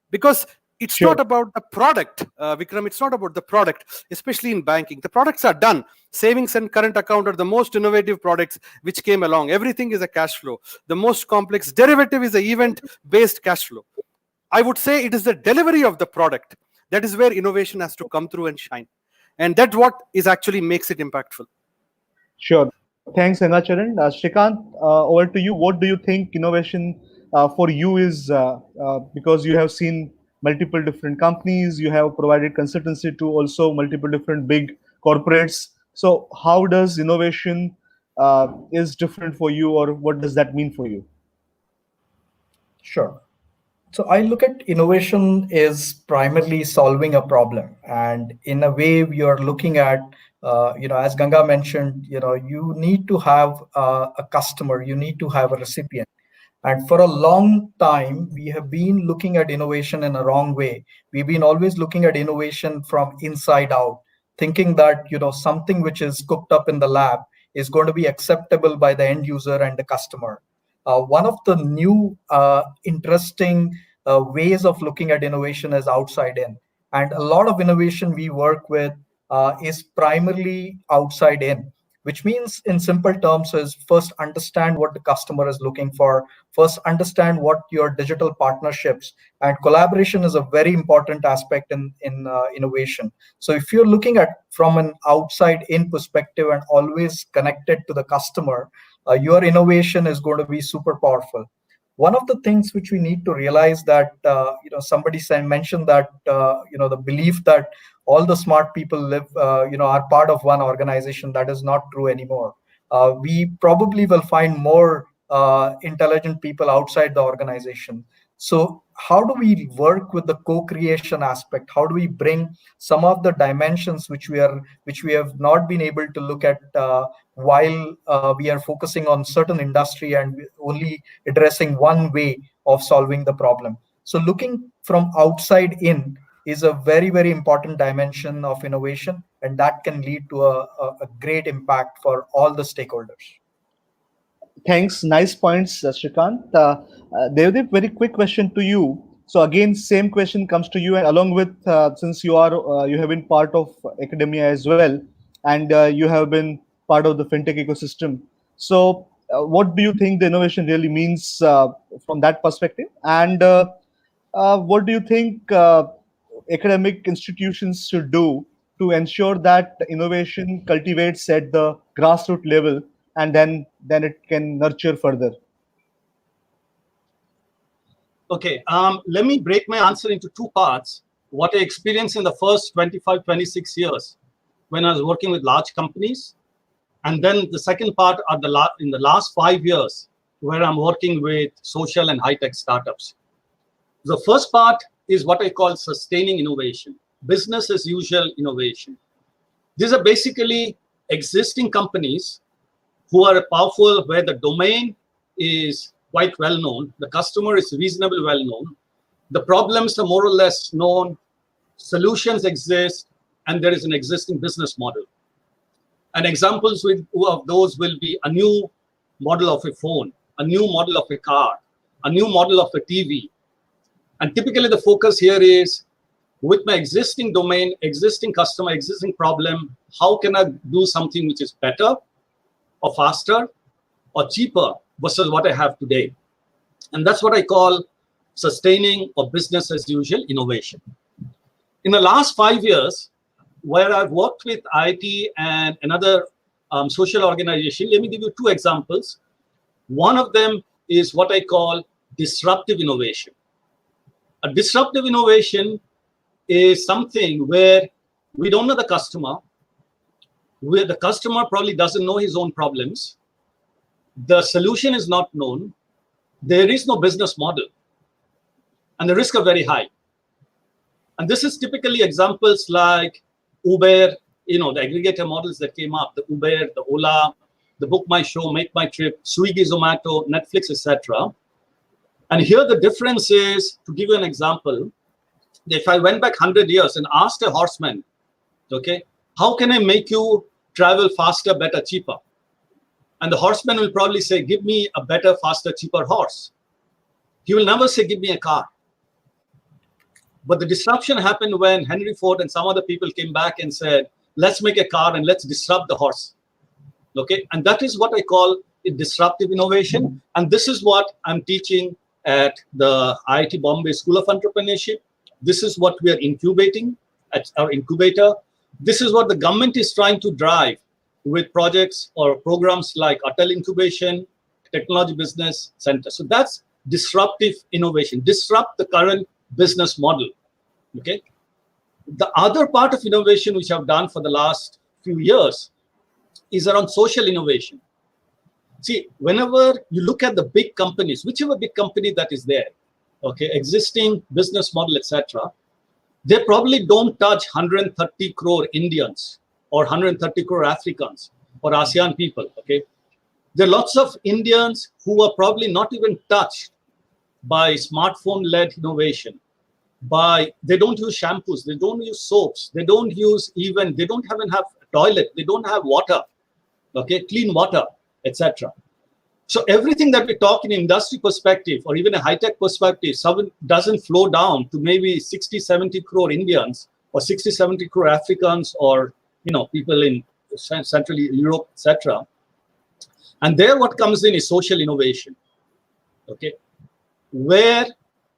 Because it's not about the product, Vikram. It's not about the product, especially in banking. The products are done. Savings and current account are the most innovative products which came along. Everything is a cash flow. The most complex derivative is an event-based cash flow. I would say it is the delivery of the product. That is where innovation has to come through and shine. And that's what is actually makes it impactful. Sure. Thanks, Gangacharan. Shrikant, over to you. What do you think innovation for you is? Because you have seen multiple different companies, you have provided consultancy to also multiple different big corporates. So how does innovation is different for you, or what does that mean for you? Sure. So I look at innovation is primarily solving a problem, and in a way we are looking at, as Ganga mentioned, you need to have a customer, you need to have a recipient. And for a long time, we have been looking at innovation in a wrong way. We've been always looking at innovation from inside out, thinking that something which is cooked up in the lab is going to be acceptable by the end user and the customer. One of the new interesting ways of looking at innovation is outside in. And a lot of innovation we work with is primarily outside in, which means in simple terms is first understand what the customer is looking for, first understand what your digital partnerships and collaboration is a very important aspect in innovation. So if you're looking at from an outside in perspective and always connected to the customer, your innovation is going to be super powerful. One of the things which we need to realize that somebody mentioned that the belief that all the smart people live are part of one organization. That is not true anymore. We probably will find more intelligent people outside the organization. So how do we work with the co-creation aspect? How do we bring some of the dimensions which we have not been able to look at while we are focusing on certain industry and only addressing one way of solving the problem? So looking from outside in is a very, very important dimension of innovation, and that can lead to a great impact for all the stakeholders. Thanks. Nice points, Shrikant. Devdip, very quick question to you. So again, same question comes to you, and along with since you have been part of academia as well, and you have been part of the fintech ecosystem. So what do you think the innovation really means from that perspective? And what do you think academic institutions should do to ensure that innovation cultivates at the grassroots level, and then it can nurture further? Okay, let me break my answer into two parts. What I experienced in the first 25, 26 years when I was working with large companies, and then the second part are in the last 5 years where I'm working with social and high-tech startups. The first part is what I call sustaining innovation, business as usual innovation. These are basically existing companies who are powerful, where the domain is quite well known, the customer is reasonably well known, the problems are more or less known, solutions exist, and there is an existing business model. And examples of those will be a new model of a phone, a new model of a car, a new model of a TV. And typically the focus here is, with my existing domain, existing customer, existing problem, how can I do something which is better or faster or cheaper versus what I have today? And that's what I call sustaining or business as usual innovation. In the last 5 years, where I've worked with IIT and another social organization, let me give you two examples. One of them is what I call disruptive innovation. A disruptive innovation is something where we don't know the customer, where the customer probably doesn't know his own problems, the solution is not known, there is no business model, and the risks are very high. And this is typically examples like Uber, the aggregator models that came up, the Uber, the Ola, the Book My Show, Make My Trip, Swiggy, Zomato, Netflix, etc. And here the difference is, to give you an example, if I went back 100 years and asked a horseman, okay, how can I make you travel faster, better, cheaper? And the horseman will probably say, give me a better, faster, cheaper horse. He will never say, give me a car. But the disruption happened when Henry Ford and some other people came back and said, let's make a car and let's disrupt the horse. Okay, and that is what I call a disruptive innovation. And this is what I'm teaching at the IIT Bombay School of Entrepreneurship. This is what we are incubating at our incubator. This is what the government is trying to drive with projects or programs like Atal Incubation, Technology Business Center. So that's disruptive innovation, disrupt the current business model. Okay. The other part of innovation which I've done for the last few years is around social innovation. See, whenever you look at the big companies, whichever big company that is there, okay, existing business model, etc., they probably don't touch 130 crore Indians or 130 crore Africans or ASEAN people, okay? There are lots of Indians who are probably not even touched by smartphone-led innovation. They don't use shampoos, they don't use soaps, they don't even have a toilet, they don't have water, okay, clean water, etc. So everything that we talk in industry perspective or even a high-tech perspective doesn't flow down to maybe 60, 70 crore Indians or 60, 70 crore Africans or people in Central Europe, etc. And there what comes in is social innovation, okay, where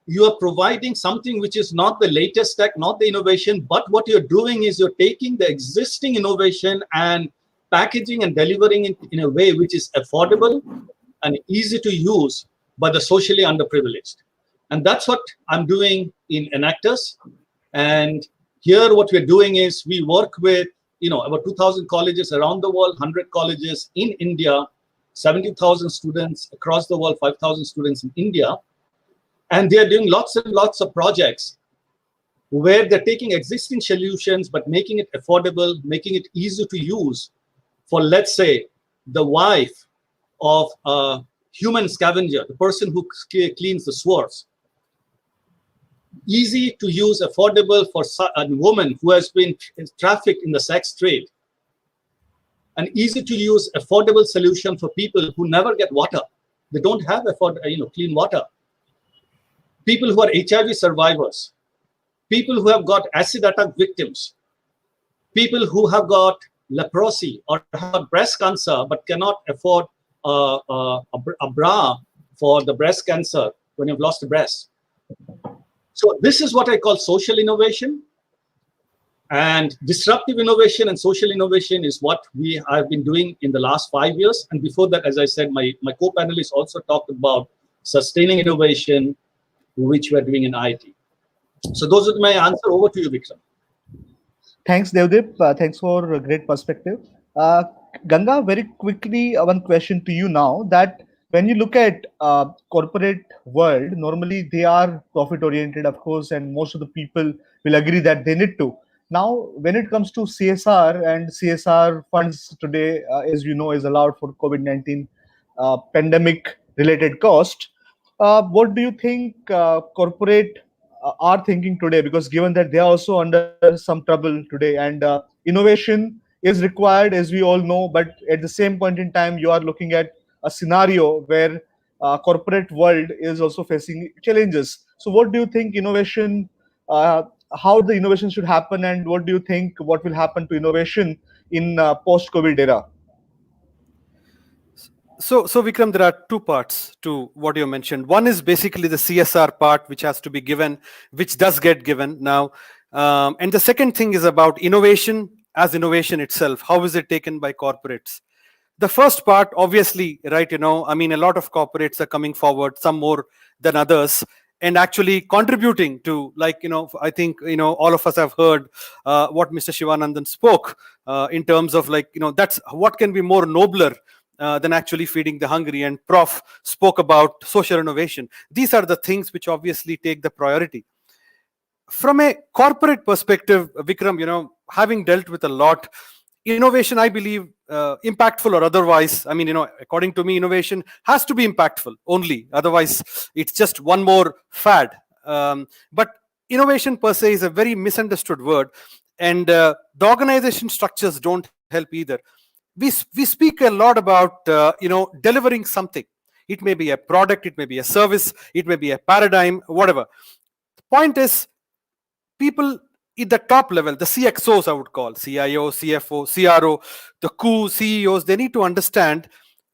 you are providing something which is not the latest tech, not the innovation, but what you're doing is you're taking the existing innovation and packaging and delivering it in a way which is affordable and easy to use by the socially underprivileged. And that's what I'm doing in Enactus. And here what we're doing is we work with about 2,000 colleges around the world, 100 colleges in India, 70,000 students across the world, 5,000 students in India. And they are doing lots and lots of projects where they're taking existing solutions, but making it affordable, making it easy to use for, let's say, the wife of a human scavenger, the person who cleans the swores. Easy to use, affordable for a woman who has been trafficked in the sex trade. An easy to use, affordable solution for people who never get water. They don't have clean water. People who are HIV survivors, people who have got acid attack victims, people who have got leprosy or have breast cancer but cannot afford a bra for the breast cancer when you've lost a breast. So this is what I call social innovation. And disruptive innovation and social innovation is what we have been doing in the last 5 years. And before that, as I said, my co-panelists also talked about sustaining innovation, which we're doing in IIT. So those are my answer. Over to you, Vikram. Thanks, Devdip. Thanks for a great perspective. Ganga, very quickly, one question to you now, that when you look at corporate world, normally they are profit oriented, of course, and most of the people will agree that they need to. Now, when it comes to CSR and CSR funds today, as you know, is allowed for COVID-19 pandemic related cost. What do you think corporate are thinking today? Because given that they are also under some trouble today, and innovation is required, as we all know, but at the same point in time, you are looking at a scenario where corporate world is also facing challenges. So, what do you think innovation? How the innovation should happen, and what do you think what will happen to innovation in post-COVID era? So Vikram, there are two parts to what you mentioned. One is basically the CSR part, which has to be given, which does get given now. And the second thing is about innovation as innovation itself. How is it taken by corporates? The first part, obviously, right, a lot of corporates are coming forward, some more than others, and actually contributing to, I think, all of us have heard what Mr. Sivanandhan spoke in terms of that's what can be more nobler than actually feeding the hungry. And Prof spoke about social innovation. These are the things which obviously take the priority. From a corporate perspective, Vikram, having dealt with a lot, innovation, I believe, impactful or otherwise, according to me, innovation has to be impactful only. Otherwise, it's just one more fad. But innovation per se is a very misunderstood word. And the organization structures don't help either. We speak a lot about, delivering something. It may be a product, it may be a service, it may be a paradigm, whatever. The point is, people at the top level, the CXOs, I would call, CIO, CFO, CRO, the CEOs, they need to understand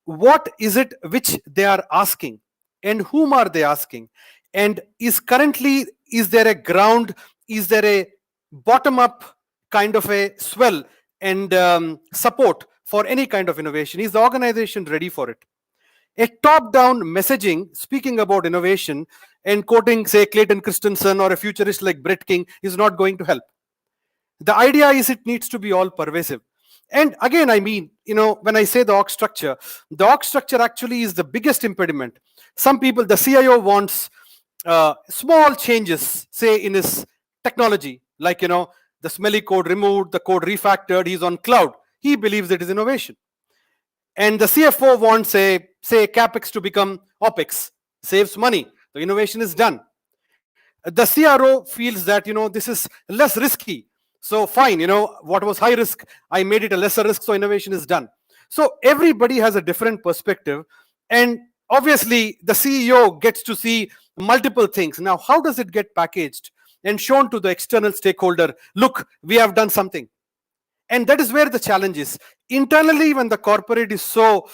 what is it which they are asking and whom are they asking. And is there a ground, is there a bottom-up kind of a swell and support for any kind of innovation? Is the organization ready for it? A top-down messaging, speaking about innovation and quoting, say, Clayton Christensen or a futurist like Brett King is not going to help. The idea is it needs to be all pervasive. And again, when I say the org structure actually is the biggest impediment. Some people, the CIO wants small changes, say, in his technology, like, the smelly code removed, the code refactored, he's on cloud. He believes it is innovation. and the CFO wants say capex to become opex, saves money, the innovation is done. The CRO feels that this is less risky, so fine, what was high risk, I made it a lesser risk, so innovation is done. So everybody has a different perspective, and obviously the CEO gets to see multiple things. Now, how does it get packaged and shown to the external stakeholder? Look, we have done something. And that is where the challenge is. Internally, when the corporate is so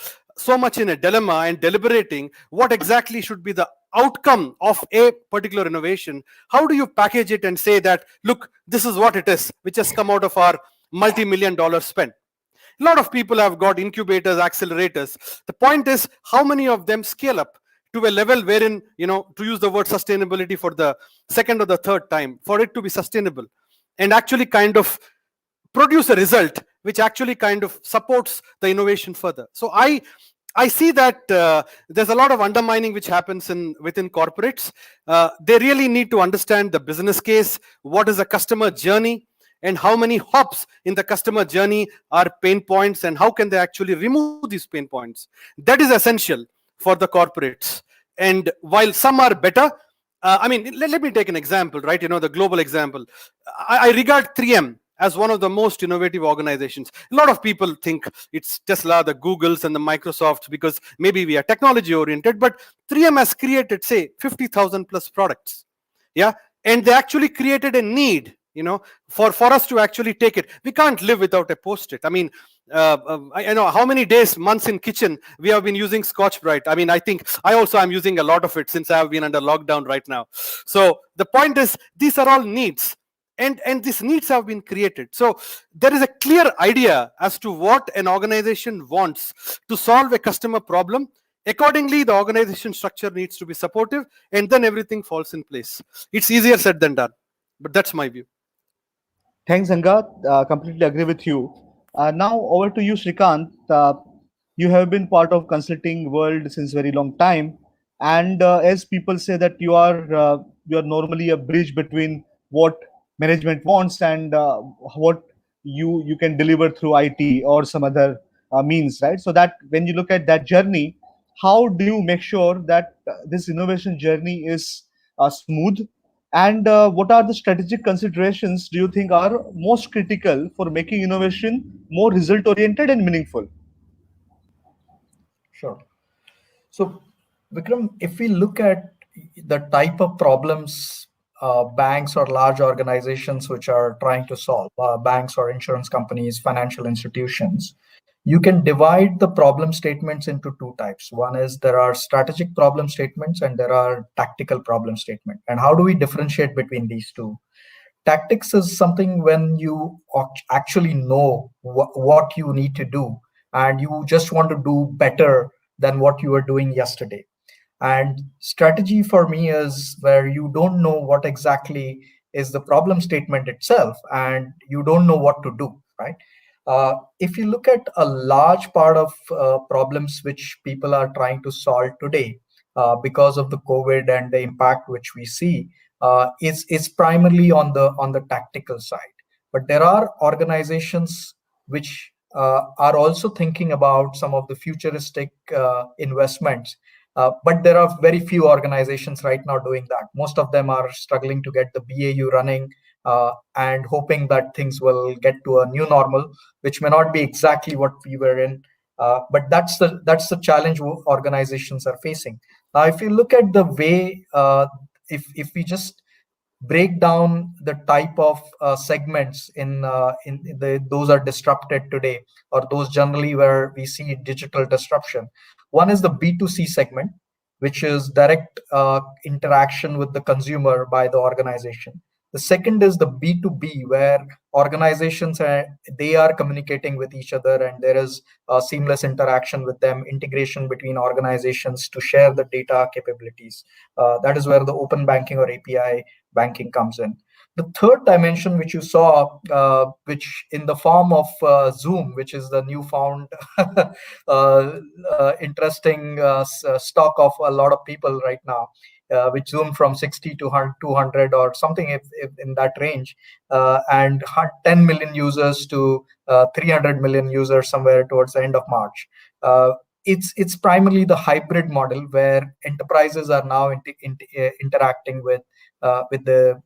much in a dilemma and deliberating what exactly should be the outcome of a particular innovation, how do you package it and say that, look, this is what it is, which has come out of our multi-million-dollar spend? A lot of people have got incubators, accelerators. The point is, how many of them scale up to a level wherein, to use the word sustainability for the second or the third time, for it to be sustainable and actually kind of produce a result which actually kind of supports the innovation further. So I see that there's a lot of undermining which happens within corporates. They really need to understand the business case, what is the customer journey, and how many hops in the customer journey are pain points, and how can they actually remove these pain points. That is essential for the corporates. And while some are better, let me take an example, right? The global example. I regard 3M as one of the most innovative organizations. A lot of people think it's Tesla, the Googles, and the Microsofts because maybe we are technology oriented, but 3M has created, say, 50,000 plus products. Yeah. And they actually created a need, for us to actually take it. We can't live without a Post-it. I know how many days, months in kitchen we have been using Scotch Brite. I think I also am using a lot of it since I have been under lockdown right now. So the point is, these are all needs. And these needs have been created. So there is a clear idea as to what an organization wants to solve a customer problem. Accordingly, the organization structure needs to be supportive, and then everything falls in place. It's easier said than done, but that's my view. Thanks, Anga. Completely agree with you. Now over to you, Shrikant. You have been part of consulting world since very long time, and as people say that you are normally a bridge between what management wants and what you can deliver through IT or some other means, right? So that when you look at that journey, how do you make sure that this innovation journey is smooth, and what are the strategic considerations do you think are most critical for making innovation more result oriented and meaningful? Sure. So, Vikram, if we look at the type of problems banks or large organizations which are trying to solve, banks or insurance companies, financial institutions, you can divide the problem statements into two types. One is there are strategic problem statements and there are tactical problem statements. And how do we differentiate between these two? Tactics is something when you actually know what you need to do and you just want to do better than what you were doing yesterday. And strategy for me is where you don't know what exactly is the problem statement itself and you don't know what to do, right? If you look at a large part of problems which people are trying to solve today because of the COVID and the impact which we see, is primarily on the tactical side. But there are organizations which are also thinking about some of the futuristic investments. But there are very few organizations right now doing that. Most of them are struggling to get the BAU running and hoping that things will get to a new normal, which may not be exactly what we were in. But that's the challenge organizations are facing. Now, if you look at the way, if we just break down the type of segments those are disrupted today, or those generally where we see digital disruption. One is the B2C segment, which is direct interaction with the consumer by the organization. The second is the B2B, where organizations they are communicating with each other and there is a seamless interaction with them, integration between organizations to share the data capabilities. That is where the open banking or API banking comes in. The third dimension, which you saw, which in the form of Zoom, which is the newfound interesting stock of a lot of people right now, which zoomed from 60 to 200 or something if in that range, and 10 million users to 300 million users somewhere towards the end of March. It's primarily the hybrid model where enterprises are now interacting with the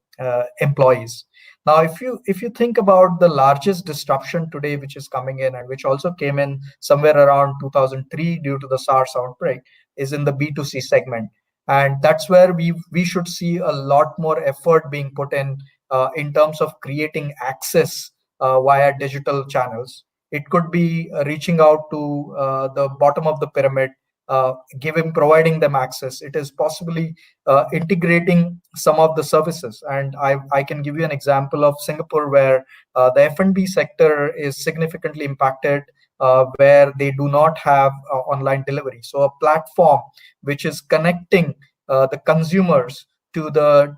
employees. Now, if you think about the largest disruption today, which is coming in and which also came in somewhere around 2003 due to the SARS outbreak, is in the B2C segment, and that's where we should see a lot more effort being put in terms of creating access via digital channels. It could be reaching out to the bottom of the pyramid, providing them access. It is possibly integrating some of the services. And I can give you an example of Singapore, where the F&B sector is significantly impacted, where they do not have online delivery. So a platform which is connecting the consumers to the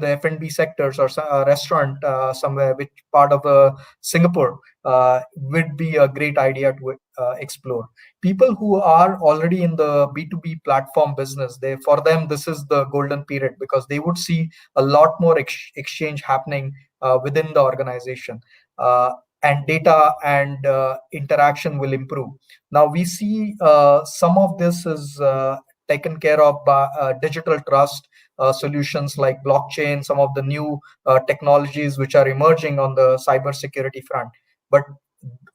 F&B sectors or a restaurant somewhere, which part of Singapore, would be a great idea to explore. People who are already in the B2B platform business, for them this is the golden period, because they would see a lot more exchange happening within the organization, and data and interaction will improve. Now we see some of this is taken care of by digital trust solutions like blockchain, some of the new technologies which are emerging on the cybersecurity front. But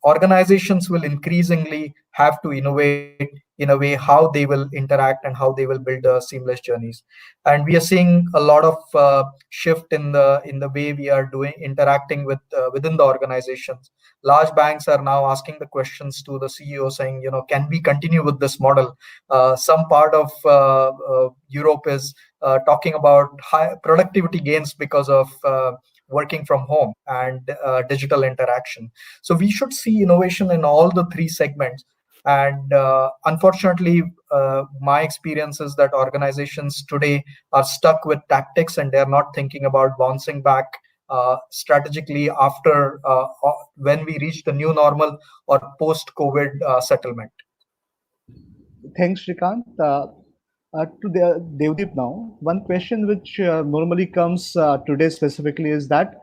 organizations will increasingly have to innovate in a way how they will interact and how they will build seamless journeys. And we are seeing a lot of shift in the way we are interacting with within the organizations. Large banks are now asking the questions to the CEO, saying, can we continue with this model? Some part of Europe is talking about high productivity gains because of working from home and digital interaction. So we should see innovation in all the three segments. And unfortunately, my experience is that organizations today are stuck with tactics, and they're not thinking about bouncing back strategically after when we reach the new normal or post-COVID settlement. Thanks, Shrikant. To Devdip now, one question which normally comes today specifically is that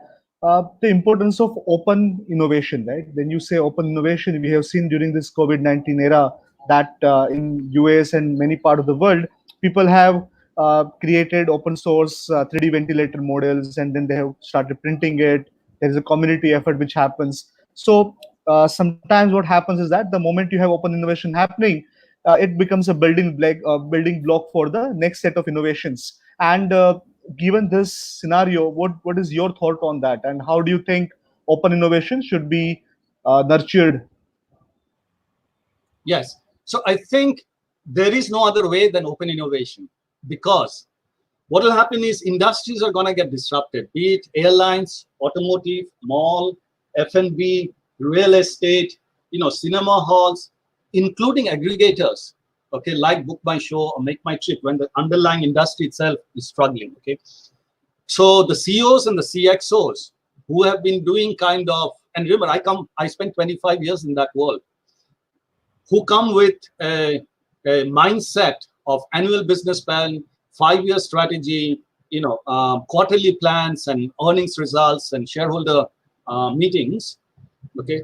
the importance of open innovation, right? When you say open innovation, we have seen during this COVID-19 era that in US and many part of the world, people have created open source 3D ventilator models, and then they have started printing it. There is a community effort which happens. So sometimes what happens is that the moment you have open innovation happening, it becomes a building block for the next set of innovations. And given this scenario, what is your thought on that, and how do you think open innovation should be nurtured? Yes. So I think there is no other way than open innovation, because what will happen is industries are going to get disrupted, be it airlines, automotive, mall, F&B, real estate, cinema halls, including aggregators, okay, like Book My Show or Make My Trip, when the underlying industry itself is struggling, okay. So the CEOs and the CXOs who have been doing and remember, I spent 25 years in that world, who come with a mindset of annual business plan, 5-year strategy, quarterly plans and earnings results and shareholder meetings, okay.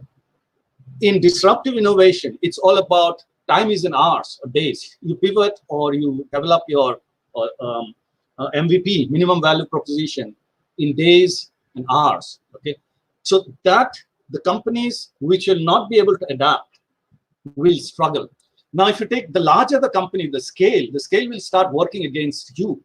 In disruptive innovation, it's all about time is in hours or days. You pivot or you develop your MVP, minimum value proposition, in days and hours. Okay, so that the companies which will not be able to adapt will struggle. Now, if you take the larger the company, the scale will start working against you,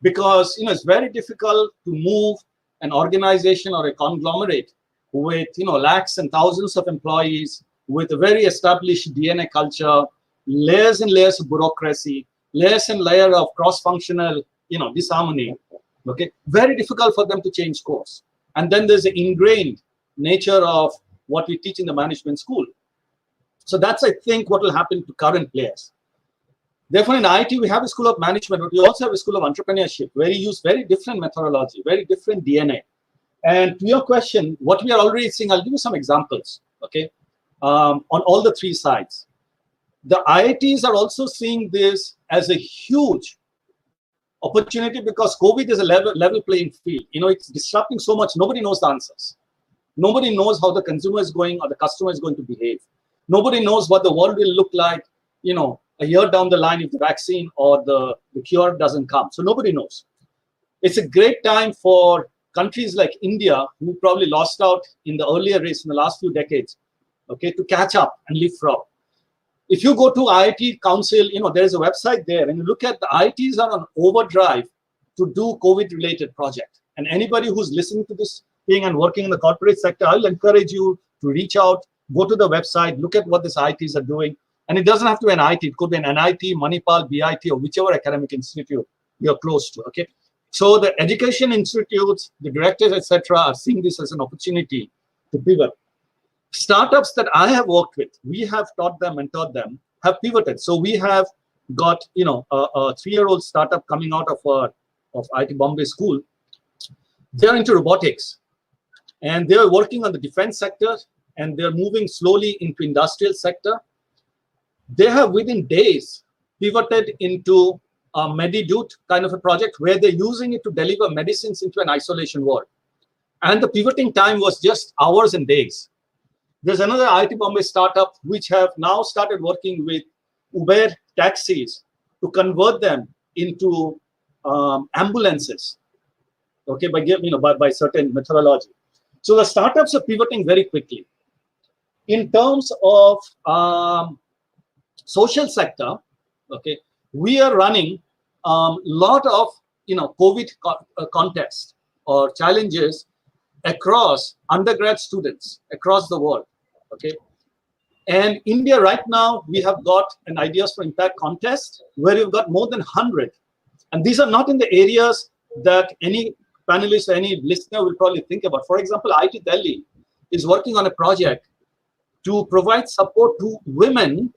because it's very difficult to move an organization or a conglomerate with lakhs and thousands of employees, with a very established DNA culture, layers and layers of bureaucracy, layers and layers of cross-functional disharmony. Okay, very difficult for them to change course. And then there's the ingrained nature of what we teach in the management school. So that's, I think, what will happen to current players. Therefore, in IT, we have a school of management, but we also have a school of entrepreneurship, where we use very different methodology, very different DNA. And to your question, what we are already seeing, I'll give you some examples, okay, on all the three sides. The IITs are also seeing this as a huge Opportunity because COVID is a level playing field. It's disrupting so much. Nobody knows the answers. Nobody knows how the consumer is going or the customer is going to behave. Nobody knows what the world will look like, a year down the line if the vaccine or the cure doesn't come. So nobody knows. It's a great time for countries like India, who probably lost out in the earlier race in the last few decades, okay, to catch up and leapfrog. If you go to IIT Council, there's a website there, and you look at the IITs are on overdrive to do COVID-related project. And anybody who's listening to this thing and working in the corporate sector, I'll encourage you to reach out, go to the website, look at what these IITs are doing. And it doesn't have to be an IIT. It could be an NIT, Manipal, BIT, or whichever academic institute you're close to, okay? So the education institutes, the directors, etc., are seeing this as an opportunity to pivot. Startups that I have worked with, we have taught them, mentored them, have pivoted. So we have got, a 3-year-old startup coming out of IIT Bombay school. They're into robotics, and they're working on the defense sector, and they're moving slowly into industrial sector. They have within days pivoted into a MediDute kind of a project where they're using it to deliver medicines into an isolation ward. And the pivoting time was just hours and days. There's another IIT Bombay startup which have now started working with Uber taxis to convert them into ambulances, okay, by certain methodology. So the startups are pivoting very quickly. In terms of social sector, okay, we are running a lot of COVID contests or challenges across undergrad students across the world, okay. And India right now, we have got an Ideas for Impact contest where we've got more than 100. And these are not in the areas that any panelist or any listener will probably think about. For example, IIT Delhi is working on a project to provide support to women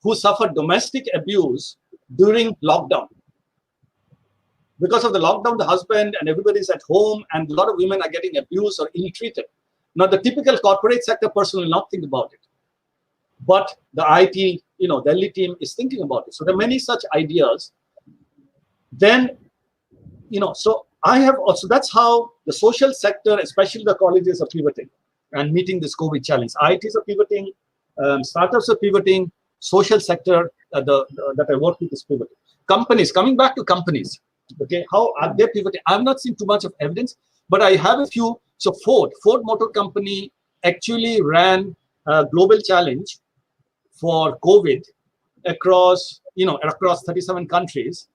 who suffer domestic abuse during lockdown. Because of the lockdown, the husband and everybody's at home, and a lot of women are getting abused or ill-treated. Now, the typical corporate sector person will not think about it. But the IIT, Delhi team is thinking about it. So there are many such ideas. Then, so I have also, that's how the social sector, especially the colleges, are pivoting and meeting this COVID challenge. IITs are pivoting, startups are pivoting, social sector that I work with is pivoting. Companies, coming back to companies, okay, how are they pivoting? I've not seen too much of evidence, but I have a few. So Ford Motor Company actually ran a global challenge for COVID across 37 countries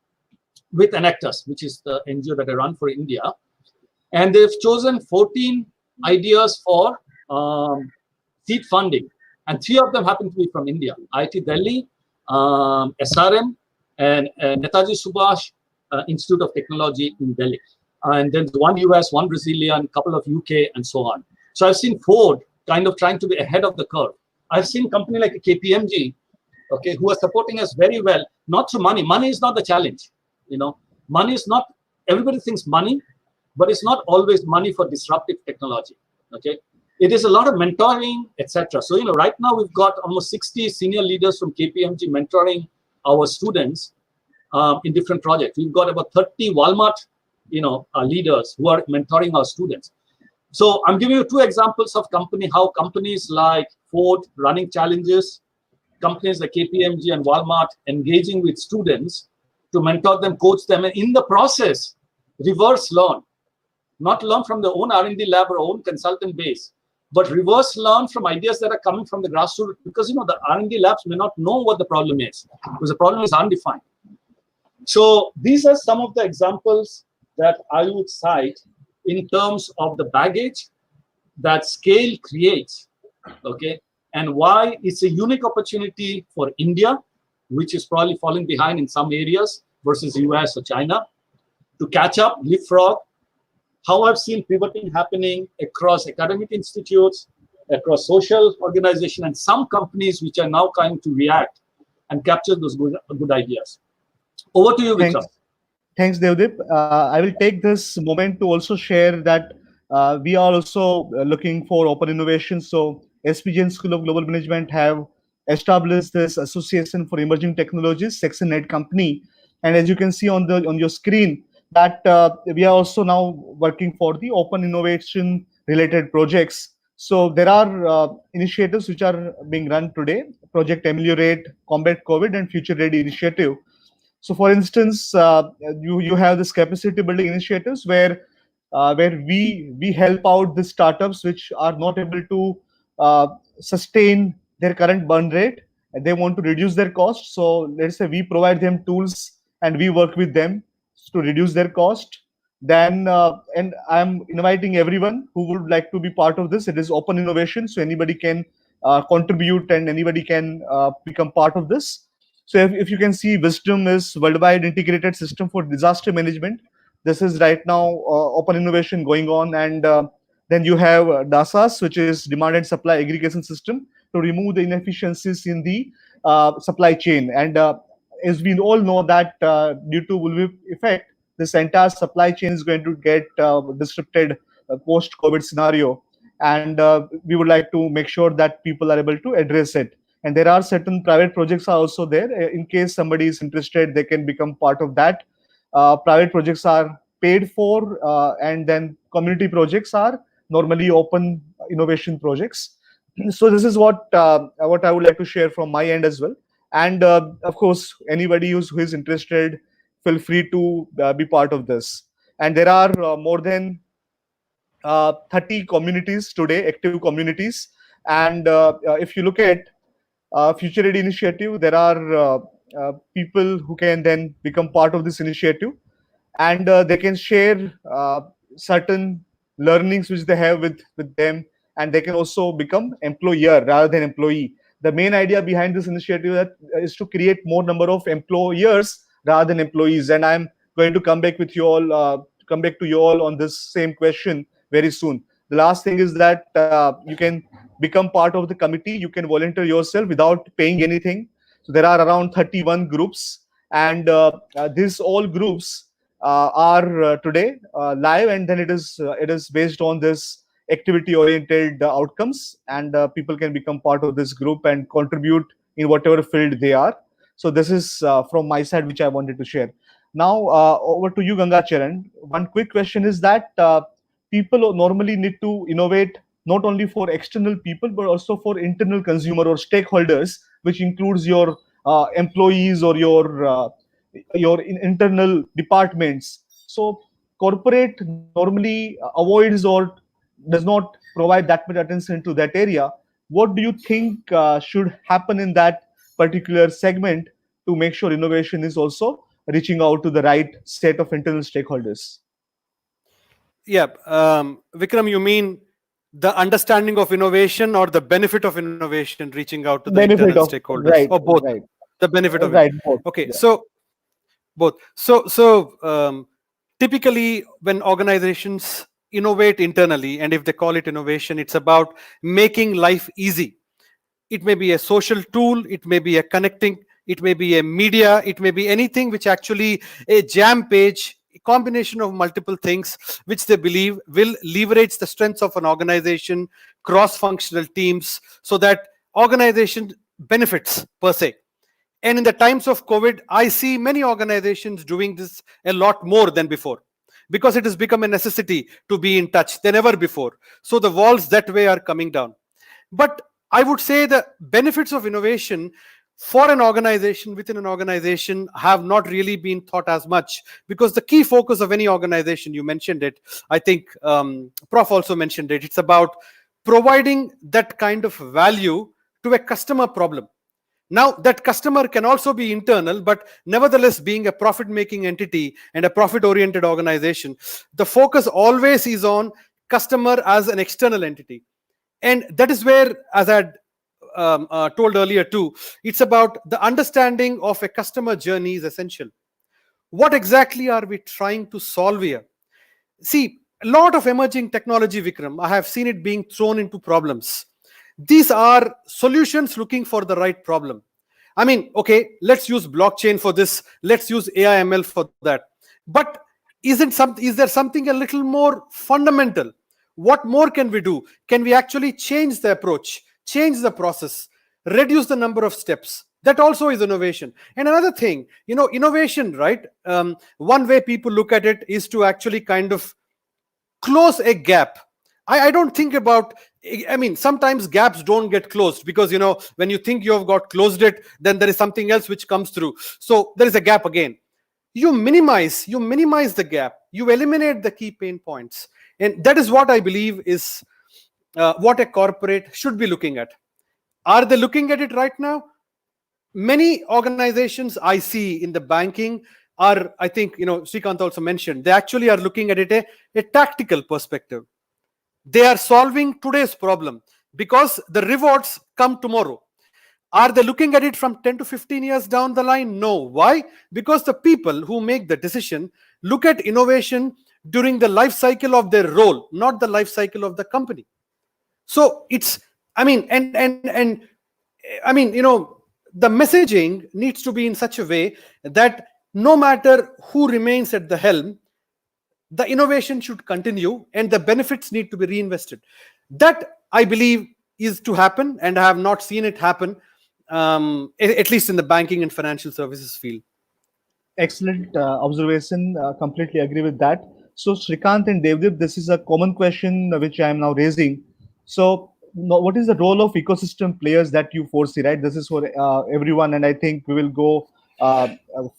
with Enactus, which is the NGO that I run for India. And they've chosen 14 ideas for seed funding. And 3 of them happen to be from India: IIT Delhi, SRM, and Netaji Subhash Institute of Technology in Delhi. And then one US, one Brazilian, couple of UK, and so on. So I've seen Ford kind of trying to be ahead of the curve. I've seen company like KPMG, okay, who are supporting us very well, not through money. Money is not the challenge. Money is not, everybody thinks money, but it's not always money for disruptive technology, okay? It is a lot of mentoring, etc. So, right now we've got almost 60 senior leaders from KPMG mentoring our students in different projects. We've got about 30 Walmart, leaders who are mentoring our students. So I'm giving you 2 examples of how companies like Ford running challenges, companies like KPMG and Walmart engaging with students to mentor them, coach them, and in the process, reverse learn. Not learn from their own R&D lab or own consultant base, but reverse learn from ideas that are coming from the grassroots, because the R&D labs may not know what the problem is, because the problem is undefined. So these are some of the examples that I would cite in terms of the baggage that scale creates, okay, and why it's a unique opportunity for India, which is probably falling behind in some areas versus US or China, to catch up, leapfrog. How I've seen pivoting happening across academic institutes, across social organizations, and some companies which are now trying to react and capture those good ideas. Over to you, Vikram. Thanks, Devdip. I will take this moment to also share that we are also looking for open innovation. So SPGN School of Global Management have established this Association for Emerging Technologies, Section 8 company, And as you can see on your screen, that we are also now working for the open innovation related projects. So there are initiatives which are being run today: Project Ameliorate, Combat COVID, and Future Ready initiative. So, for instance, you have this capacity building initiatives where we help out the startups which are not able to uh, sustain their current burn rate, and they want to reduce their cost. So let's say we provide them tools and we work with them to reduce their cost. Then and I'm inviting everyone who would like to be part of this. It is open innovation, so anybody can contribute and anybody can become part of this. So if you can see, Wisdom is worldwide integrated system for disaster management. This is right now open innovation going on. And then you have DASAS, which is demand and supply aggregation system, to remove the inefficiencies in the supply chain. And as we all know that due to bullwhip effect, this entire supply chain is going to get disrupted post COVID scenario. And we would like to make sure that people are able to address it. And there are certain private projects are also there. In case somebody is interested, they can become part of that. Private projects are paid for, and then community projects are normally open innovation projects. So this is what I would like to share from my end as well. And of course, anybody who is interested, feel free to be part of this. And there are more than 30 communities today, active communities. And if you look at Future Ready initiative, there are people who can then become part of this initiative, and they can share certain learnings which they have with them, and they can also become employer rather than employee. The main idea behind this initiative is to create more number of employers rather than employees. And I'm going to come back with you all, come back to you all on this same question very soon. The last thing is that you can become part of the committee. You can volunteer yourself without paying anything. So there are around 31 groups, and these all groups are today live, and then it is based on this activity oriented outcomes, and people can become part of this group and contribute in whatever field they are. So this is from my side, which I wanted to share. Now over to you, Gangacharan. One quick question is that people normally need to innovate not only for external people but also for internal consumer or stakeholders, which includes your employees or your internal departments. So corporate normally avoids or does not provide that much attention to that area. What do you think should happen in that particular segment to make sure innovation is also reaching out to the right set of internal stakeholders? Yeah, Vikram, you mean the understanding of innovation or the benefit of innovation reaching out to the Benefit internal of, stakeholders, right, or both? right, The benefit of it. right, both. Okay, Yeah. so both. So typically, when organizations innovate internally, and if they call it innovation, it's about making life easy. It may be a social tool, it may be a connecting, it may be a media, it may be anything which actually a jam page, a combination of multiple things which they believe will leverage the strengths of an organization, cross-functional teams, so that organization benefits per se. And in the times of COVID, I see many organizations doing this a lot more than before, because it has become a necessity to be in touch than ever before. So the walls that way are coming down. But I would say the benefits of innovation for an organization, within an organization, have not really been thought as much, because the key focus of any organization, you mentioned it, I think Prof also mentioned it, it's about providing that kind of value to a customer problem. Now, that customer can also be internal, but nevertheless, being a profit-making entity and a profit-oriented organization, the focus always is on customer as an external entity. And that is where, as I had told earlier too, it's about the understanding of a customer journey is essential. What exactly are we trying to solve here? See, a lot of emerging technology, Vikram, I have seen it being thrown into problems. These are solutions looking for the right problem. I mean, okay, let's use blockchain for this, let's use AI/ML for that. But is there something a little more fundamental? What more can we do? Can we actually change the approach, change the process, reduce the number of steps, That also is innovation. And another thing, innovation, right? One way people look at it is to actually kind of close a gap. I don't think about, I mean, sometimes gaps don't get closed because, when you think you have got closed it, then there is something else which comes through. So there is a gap again. You minimize the gap, you eliminate the key pain points. And that is what I believe is what a corporate should be looking at. Are they looking at it right now? Many organizations I see in the banking are, I think, Shrikant also mentioned, they actually are looking at it a tactical perspective. They are solving today's problem because the rewards come tomorrow. Are they looking at it from 10 to 15 years down the line? No. Why? Because the people who make the decision look at innovation during the life cycle of their role, not the life cycle of the company. So it's, I mean, and I mean, the messaging needs to be in such a way that no matter who remains at the helm, the innovation should continue and the benefits need to be reinvested. That, I believe, is to happen, and I have not seen it happen, at least in the banking and financial services field. Excellent observation. Completely agree with that. So, Shrikant and Devdip, this is a common question which I am now raising. So, what is the role of ecosystem players that you foresee? Right, this is for everyone, and I think we will go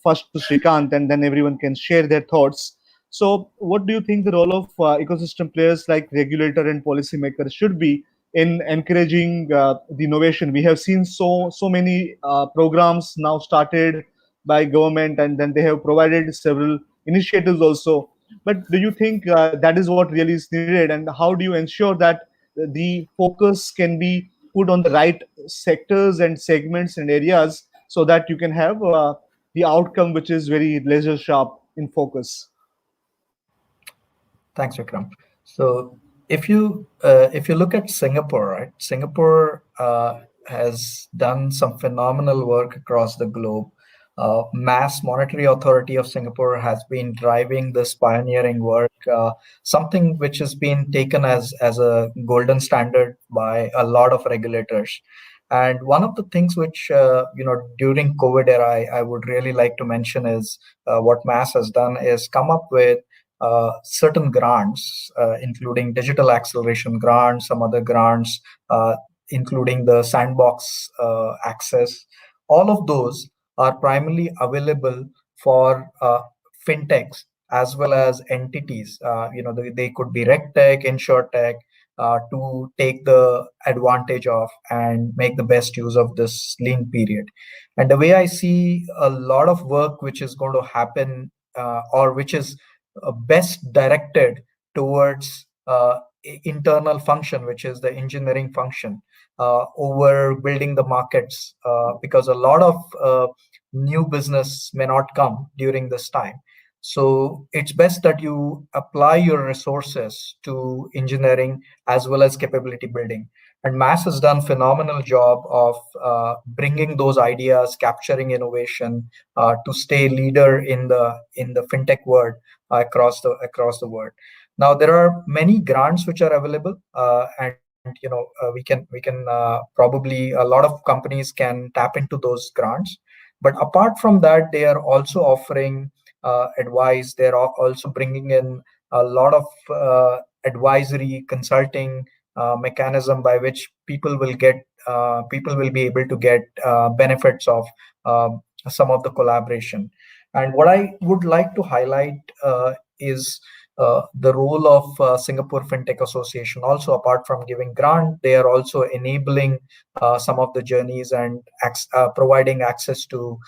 first to Shrikant, and then everyone can share their thoughts. So, what do you think the role of ecosystem players like regulator and policymakers should be in encouraging the innovation? We have seen so many programs now started by government, and then they have provided several initiatives also. But do you think that is what really is needed, and how do you ensure that the focus can be put on the right sectors and segments and areas so that you can have the outcome which is very laser sharp in focus? Thanks, Vikram. So if you look at Singapore, right? Singapore has done some phenomenal work across the globe. Mass Monetary Authority of Singapore has been driving this pioneering work, something which has been taken as a golden standard by a lot of regulators. And one of the things which during COVID era I would really like to mention is what Mass has done is come up with certain grants, including digital acceleration grants, some other grants, including the sandbox access. All of those are primarily available for fintechs as well as entities. They could be regtech, insurtech, to take the advantage of and make the best use of this lean period. And the way I see a lot of work which is going to happen, or which is best directed towards internal function, which is the engineering function, over building the markets, because a lot of new business may not come during this time. So it's best that you apply your resources to engineering as well as capability building. And Mass has done phenomenal job of bringing those ideas, capturing innovation, to stay leader in the fintech world across the world. Now there are many grants which are available, and we can probably, a lot of companies can tap into those grants. But apart from that, they are also offering advice. They're also bringing in a lot of advisory consulting mechanism by which people will be able to get benefits of some of the collaboration. And what I would like to highlight is the role of Singapore FinTech Association. Also, apart from giving grant, they are also enabling some of the journeys and providing access to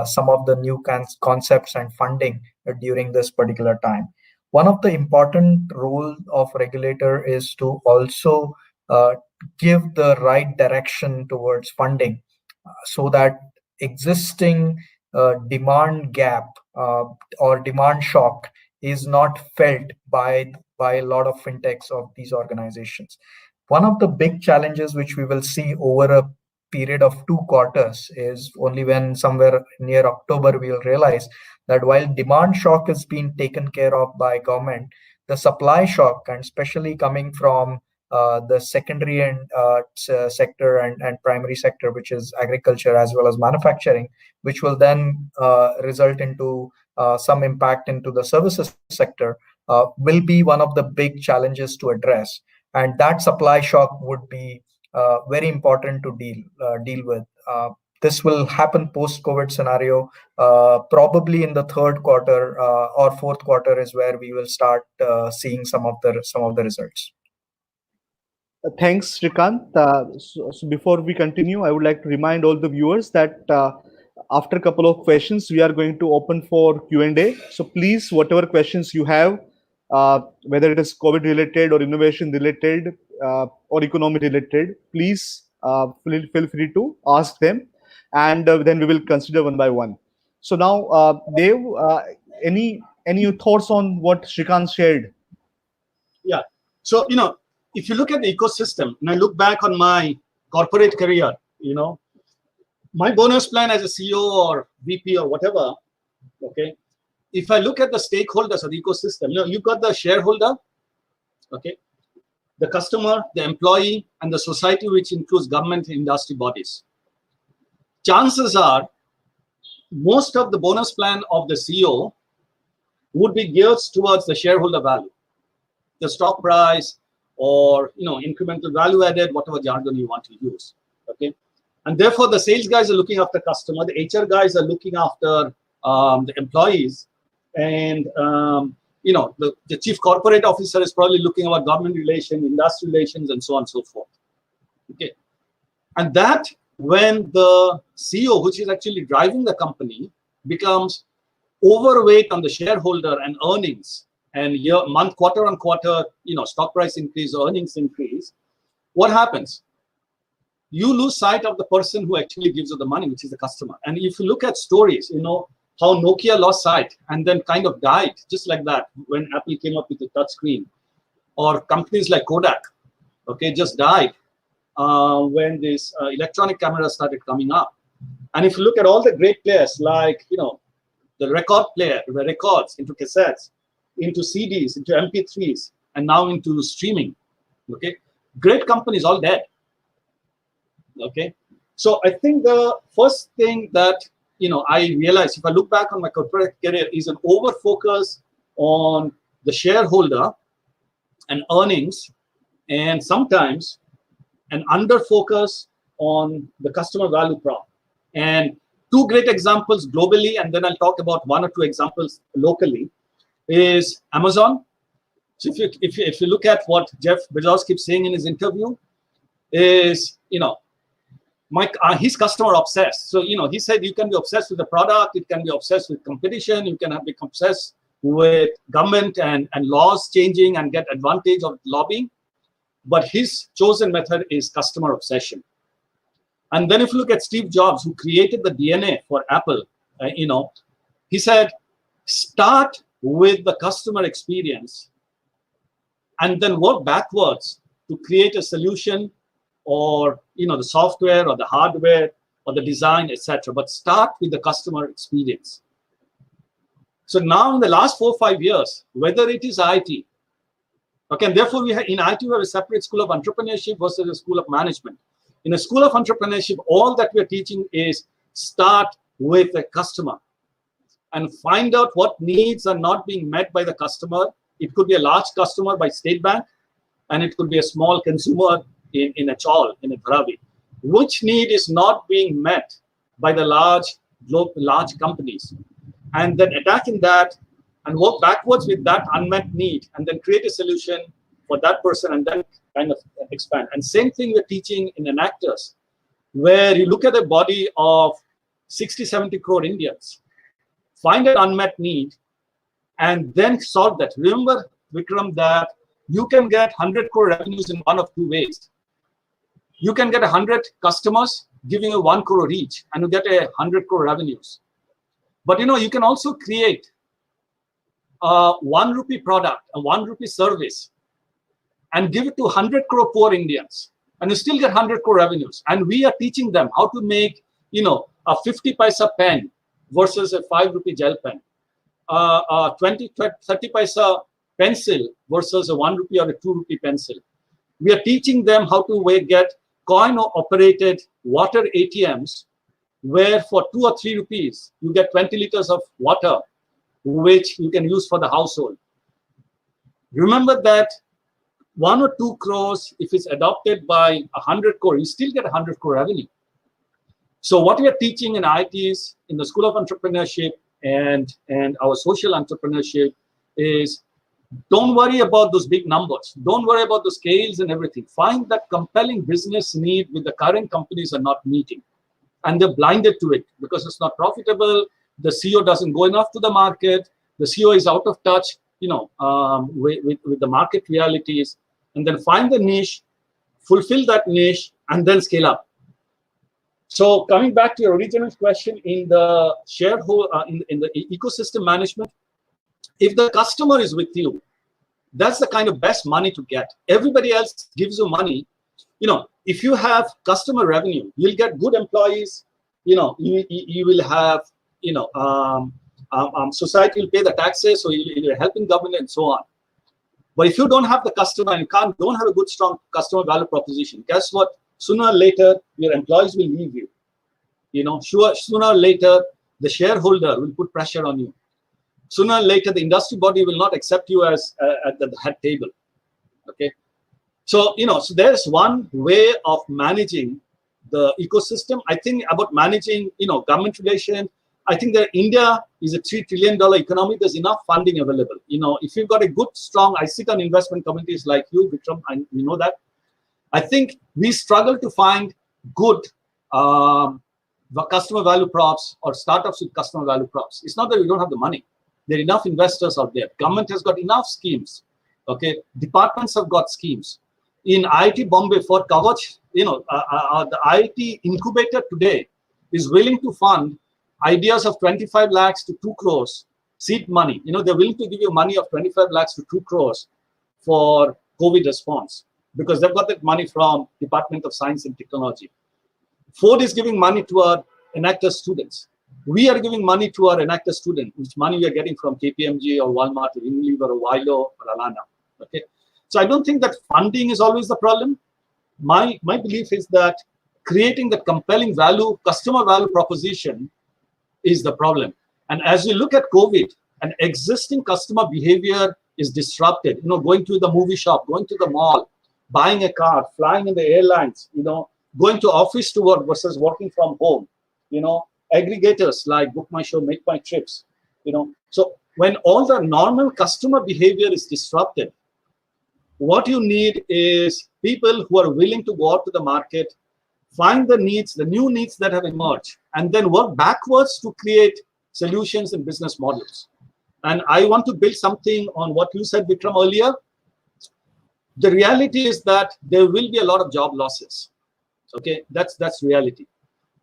some of the new concepts and funding during this particular time. One of the important role of regulator is to also give the right direction towards funding, so that existing demand gap or demand shock is not felt by a lot of fintechs of these organizations. One of the big challenges which we will see over a period of 2 quarters is only when somewhere near October we will realize that while demand shock is being taken care of by government, the supply shock, and especially coming from the secondary and sector and primary sector, which is agriculture as well as manufacturing, which will then result into some impact into the services sector, will be one of the big challenges to address. And that supply shock would be very important to deal with. This will happen post-COVID scenario, probably in the third quarter or fourth quarter is where we will start seeing some of the results. Thanks, Shrikant. So before we continue, I would like to remind all the viewers that after a couple of questions, we are going to open for Q&A. So please, whatever questions you have, whether it is COVID related or innovation related or economy related, please feel free to ask them, and then we will consider one by one. So now, Dev, any thoughts on what Shrikant shared? Yeah. So, if you look at the ecosystem, and I look back on my corporate career, my bonus plan as a CEO or VP or whatever, okay, if I look at the stakeholders of the ecosystem, you've got the shareholder, okay, the customer, the employee, and the society, which includes government and industry bodies. Chances are, most of the bonus plan of the CEO would be geared towards the shareholder value, the stock price, or incremental value added, whatever jargon you want to use. Okay, and therefore the sales guys are looking after customer, the HR guys are looking after the employees, and the chief corporate officer is probably looking about government relations, industry relations, and so on and so forth. Okay, and that when the CEO, which is actually driving the company, becomes overweight on the shareholder and earnings, and quarter on quarter, stock price increase, earnings increase, what happens? You lose sight of the person who actually gives you the money, which is the customer. And if you look at stories, how Nokia lost sight and then kind of died, just like that, when Apple came up with the touch screen, or companies like Kodak, okay, just died when this electronic camera started coming up. And if you look at all the great players, like, the record player, the records into cassettes, into CDs, into MP3s, and now into streaming, okay, great companies all dead. Okay, so I think the first thing that I realized, if I look back on my corporate career, is an over focus on the shareholder and earnings, and sometimes an under focus on the customer value prop. And two great examples globally, and then I'll talk about one or two examples locally, is Amazon. So if you look at what Jeff Bezos keeps saying in his interview, is he's customer obsessed. So he said you can be obsessed with the product, you can be obsessed with competition, you can be obsessed with government and laws changing and get advantage of lobbying, but his chosen method is customer obsession. And then if you look at Steve Jobs, who created the DNA for Apple, he said, start with the customer experience and then work backwards to create a solution, or the software or the hardware or the design, etc. But start with the customer experience. So now in the last 4 or 5 years, whether it is IT, okay, and therefore in IT we have a separate school of entrepreneurship versus a school of management. In a school of entrepreneurship, all that we're teaching is start with the customer and find out what needs are not being met by the customer. It could be a large customer by State Bank, and it could be a small consumer in a chawl, in a Dharavi. Which need is not being met by the large companies? And then attacking that and work backwards with that unmet need, and then create a solution for that person, and then kind of expand. And same thing we're teaching in Enactors, where you look at a body of 60, 70 crore Indians, find an unmet need, and then solve that. Remember, Vikram, that you can get 100 crore revenues in one of two ways. You can get 100 customers giving you 1 crore each, and you get 100 crore revenues. But you can also create a 1 rupee product, a 1 rupee service, and give it to 100 crore poor Indians, and you still get 100 crore revenues. And we are teaching them how to make, a 50 paisa pen versus a 5 rupee gel pen, a 20, 30 paisa pencil versus a 1 rupee or a 2 rupee pencil. We are teaching them how to get coin-operated water ATMs, where for 2 or 3 rupees, you get 20 liters of water, which you can use for the household. Remember that 1 or 2 crores, if it's adopted by 100 crore, you still get 100 crore revenue. So what we are teaching in IITs, in the School of Entrepreneurship and our social entrepreneurship is, don't worry about those big numbers. Don't worry about the scales and everything. Find that compelling business need which the current companies are not meeting. And they're blinded to it because it's not profitable. The CEO doesn't go enough to the market. The CEO is out of touch, with the market realities. And then find the niche, fulfill that niche, and then scale up. So coming back to your original question in the shareholder, in the ecosystem management, if the customer is with you, that's the kind of best money to get. Everybody else gives you money. If you have customer revenue, you'll get good employees. You will have, society will pay the taxes, so you're helping government and so on. But if you don't have the customer and don't have a good, strong customer value proposition, guess what? Sooner or later, your employees will leave you. Sooner or later, the shareholder will put pressure on you. Sooner or later, the industry body will not accept you as at the head table. Okay, so so there's one way of managing the ecosystem. I think about managing government relations. I think that India is a $3 trillion economy. There's enough funding available. If you've got a good, strong, I sit on investment committees like you, Vikram, and you know that. I think we struggle to find good customer value props or startups with customer value props. It's not that we don't have the money. There are enough investors out there. Government has got enough schemes. Okay, departments have got schemes. In IIT Bombay for Kavach, the IIT incubator today is willing to fund ideas of 25 lakhs to 2 crores seed money. They're willing to give you money of 25 lakhs to 2 crores for COVID response because they've got that money from Department of Science and Technology. Ford is giving money to our enactor students. We are giving money to our enactor students, which money we are getting from KPMG or Walmart or Unilever or Wilo or Alana. Okay, so I don't think that funding is always the problem. My belief is that creating the compelling value, customer value proposition is the problem. And as you look at COVID, an existing customer behavior is disrupted. Going to the movie shop, going to the mall, buying a car, flying in the airlines, going to office to work versus working from home, aggregators like Book My Show, Make My Trips, So when all the normal customer behavior is disrupted, what you need is people who are willing to go out to the market, find the needs, the new needs that have emerged, and then work backwards to create solutions and business models. And I want to build something on what you said, Vikram, earlier. The reality is that there will be a lot of job losses. Okay, that's reality.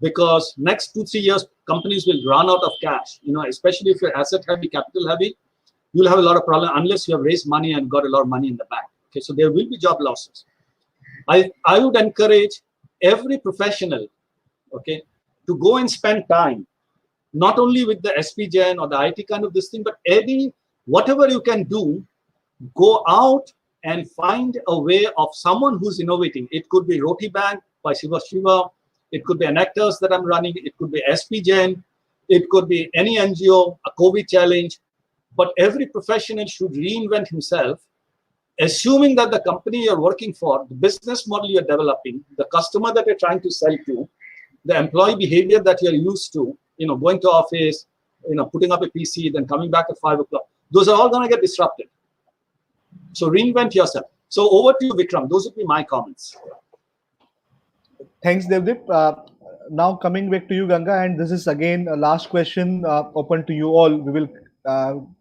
Because next 2-3 years, companies will run out of cash. Especially if you're asset heavy, capital heavy, you'll have a lot of problem unless you have raised money and got a lot of money in the bank. Okay, so there will be job losses. I would encourage every professional, okay, to go and spend time, not only with the SP Gen or the IT kind of this thing, but whatever you can do, go out and find a way of someone who's innovating. It could be Roti Bank by Shiva. It could be enactors that I'm running. It could be SP Gen. It could be any NGO, a COVID challenge. But every professional should reinvent himself, assuming that the company you're working for, the business model you're developing, the customer that you're trying to sell to, the employee behavior that you're used to, going to office, putting up a PC, then coming back at 5 o'clock, those are all going to get disrupted. So reinvent yourself. So over to you, Vikram. Those would be my comments. Thanks, Devdip. Now coming back to you, Ganga, and this is again a last question open to you all. We will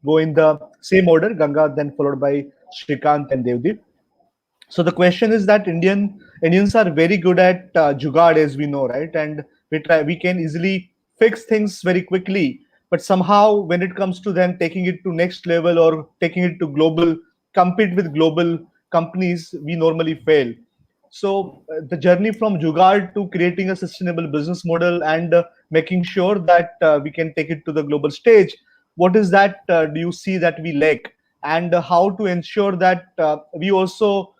go in the same order, Ganga, then followed by Shrikant and Devdip. So the question is that Indians are very good at jugaad, as we know, right? And we can easily fix things very quickly. But somehow, when it comes to then taking it to next level or taking it to global, compete with global companies, we normally fail. So the journey from jugaad to creating a sustainable business model and making sure that we can take it to the global stage, what is that do you see that we lack? And how to ensure that we also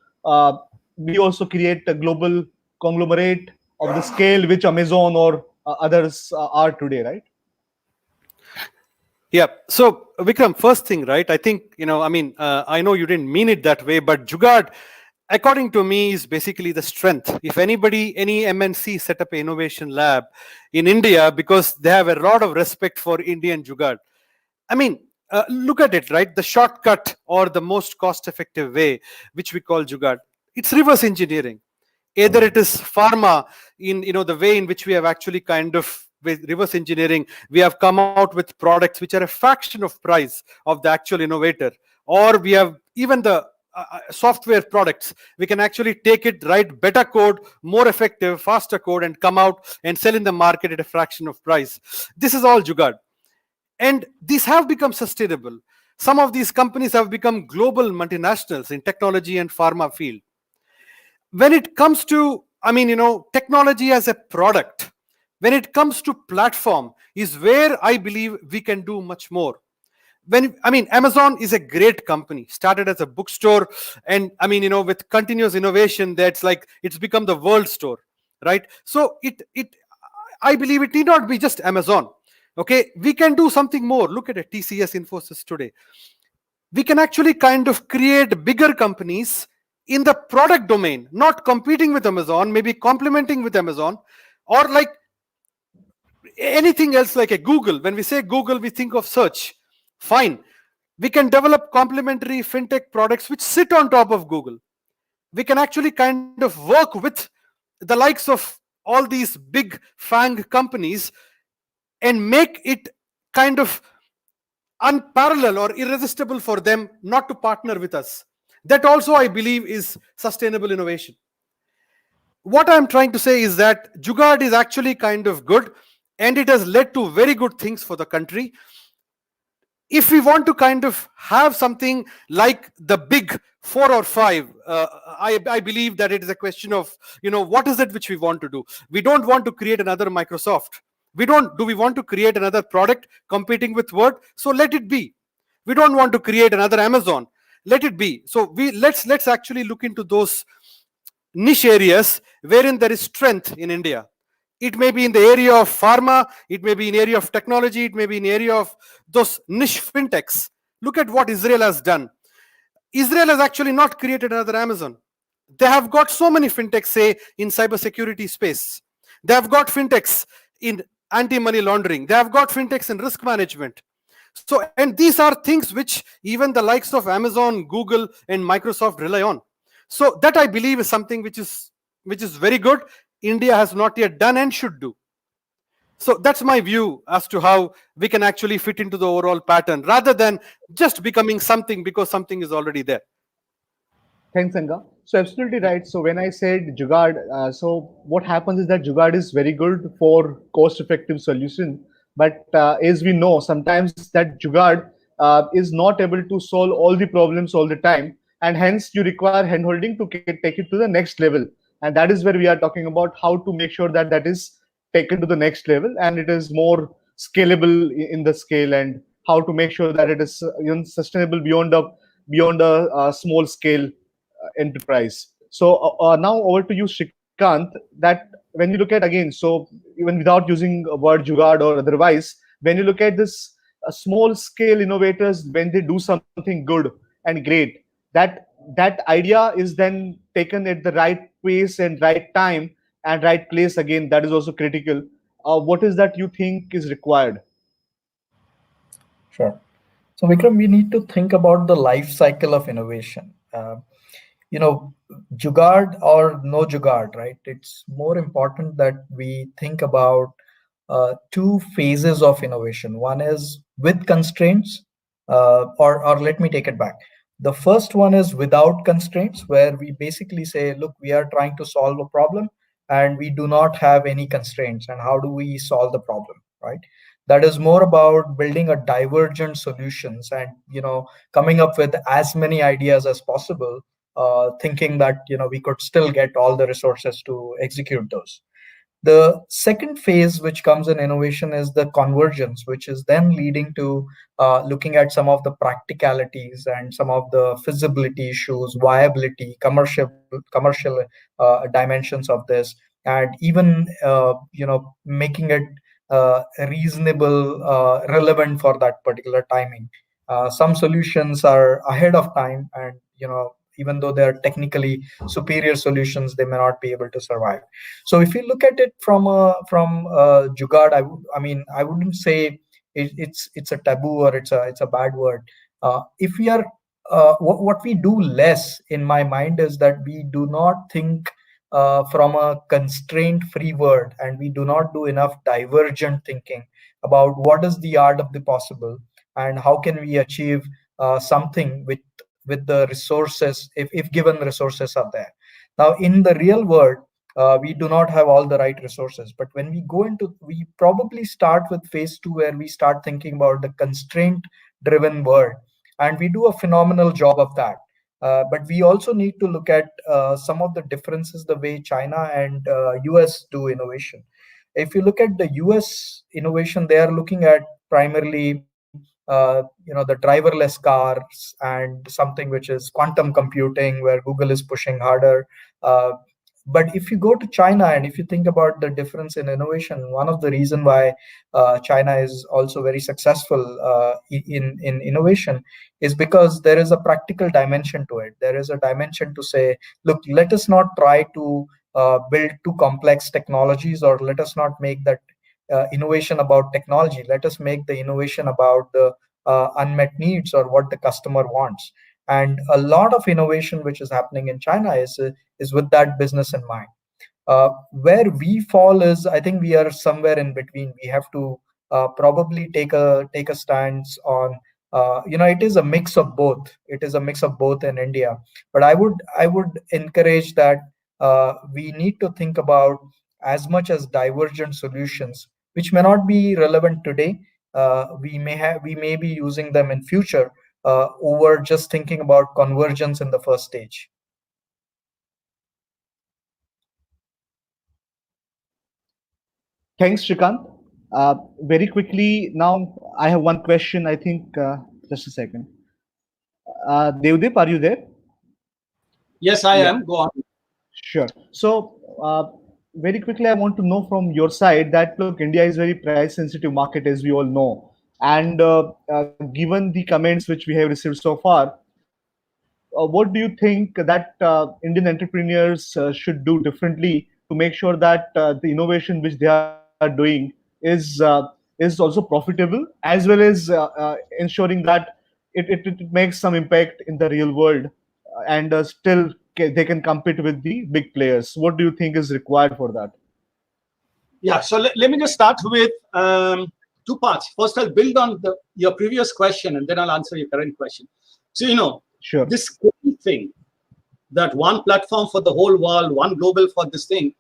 we also create a global conglomerate of the scale which Amazon or others are today, right? Yeah. So Vikram, first thing, right? I think, I know you didn't mean it that way, but Jugaad, according to me, is basically the strength. If any MNC set up an innovation lab in India, because they have a lot of respect for Indian Jugaad. I mean, look at it, right? The shortcut or the most cost-effective way, which we call Jugaad, it's reverse engineering. Either it is pharma, in the way in which we have actually kind of, with reverse engineering, we have come out with products which are a fraction of price of the actual innovator, or we have even the software products. We can actually take it, write better code, more effective, faster code, and come out and sell in the market at a fraction of price. This is all Jugaad. And these have become sustainable. Some of these companies have become global multinationals in technology and pharma field. When it comes to, technology as a product, when it comes to platform, is where I believe we can do much more. Amazon is a great company, started as a bookstore, and with continuous innovation, that's like it's become the world store, right? So I believe it need not be just Amazon. Okay, we can do something more. Look at it, TCS, Infosys today. We can actually kind of create bigger companies in the product domain, not competing with Amazon, maybe complementing with Amazon, or like anything else like a Google. When we say Google, we think of search. Fine. We can develop complementary fintech products which sit on top of Google. We can actually kind of work with the likes of all these big FANG companies and make it kind of unparalleled or irresistible for them not to partner with us. That also, I believe, is sustainable innovation. What I'm trying to say is that Jugaad is actually kind of good, and it has led to very good things for the country. If we want to kind of have something like the big 4 or 5, I believe that it is a question of, what is it which we want to do? We don't want to create another Microsoft. Do we want to create another product competing with Word? So let it be. We don't want to create another Amazon. Let it be. So let's actually look into those niche areas wherein there is strength in India. It may be in the area of pharma, it may be in area of technology, it may be in area of those niche fintechs. Look at what Israel has done. Israel has actually not created another Amazon. They have got so many fintechs, say, in cybersecurity space. They have got fintechs in anti-money laundering. They have got fintechs in risk management. So, and these are things which even the likes of Amazon, Google, and Microsoft rely on. So that, I believe, is something which is very good. India has not yet done and should do. So that's my view as to how we can actually fit into the overall pattern rather than just becoming something because something is already there. Thanks, Anga. So absolutely right. So when I said Jugaad, so what happens is that Jugaad is very good for cost-effective solution. But as we know, sometimes that Jugaad is not able to solve all the problems all the time, and hence you require handholding to take it to the next level. And that is where we are talking about how to make sure that that is taken to the next level and it is more scalable in the scale, and how to make sure that it is sustainable beyond a small scale enterprise. So now over to you, Shrikant, that when you look at again, so even without using a word Jugaad or otherwise, when you look at this small scale innovators, when they do something good and great, that idea is then taken at the right pace and right time and right place. Again, that is also critical. What is that you think is required? Sure. So Vikram, we need to think about the life cycle of innovation. Jugaad or no Jugaad, right? It's more important that we think about two phases of innovation. One is with constraints, or let me take it back. The first one is without constraints, where we basically say, look, we are trying to solve a problem and we do not have any constraints. And how do we solve the problem, right? That is more about building a divergent solutions and coming up with as many ideas as possible, thinking that we could still get all the resources to execute those. The second phase which comes in innovation is the convergence, which is then leading to looking at some of the practicalities and some of the feasibility issues, viability, commercial dimensions of this, and even making it reasonable, relevant for that particular timing. Some solutions are ahead of time, and even though they're technically superior solutions, they may not be able to survive. So if you look at it from Jugaad, I wouldn't say it's a taboo or it's a bad word. If we are what we do less, in my mind, is that we do not think from a constraint-free world, and we do not do enough divergent thinking about what is the art of the possible and how can we achieve something with the resources, if given resources are there. Now, in the real world, we do not have all the right resources. But when we probably start with phase 2, where we start thinking about the constraint-driven world, and we do a phenomenal job of that. But we also need to look at some of the differences, the way China and US do innovation. If you look at the US innovation, they are looking at primarily the driverless cars and something which is quantum computing, where Google is pushing harder. Uh, but if you go to China, and if you think about the difference in innovation, one of the reason why China is also very successful in innovation is because there is a practical dimension to it. There is a dimension to say, look, let us not try to build too complex technologies, or let us not make that innovation about technology. Let us make the innovation about the unmet needs, or what the customer wants. And a lot of innovation which is happening in China is with that business in mind. Where we fall is, I think we are somewhere in between. We have to probably take a stance on, it is a mix of both. It is a mix of both in India. But I would encourage that we need to think about as much as divergent solutions, which may not be relevant today. We may be using them in future, over just thinking about convergence in the first stage. Thanks, Shrikant. Very quickly, now I have one question. I think, just a second. Devdip, are you there? Yes, I am. Go on. Sure. So, very quickly, I want to know from your side that, look, India is very price sensitive market, as we all know. And given the comments which we have received so far, what do you think that Indian entrepreneurs should do differently to make sure that the innovation which they are doing is also profitable, as well as ensuring that it makes some impact in the real world, and still they can compete with the big players? What do you think is required for that? Yeah, so let me just start with two parts. First, I'll build on your previous question, and then I'll answer your current question. So, Sure. this thing, that one platform for the whole world, one global for this thing,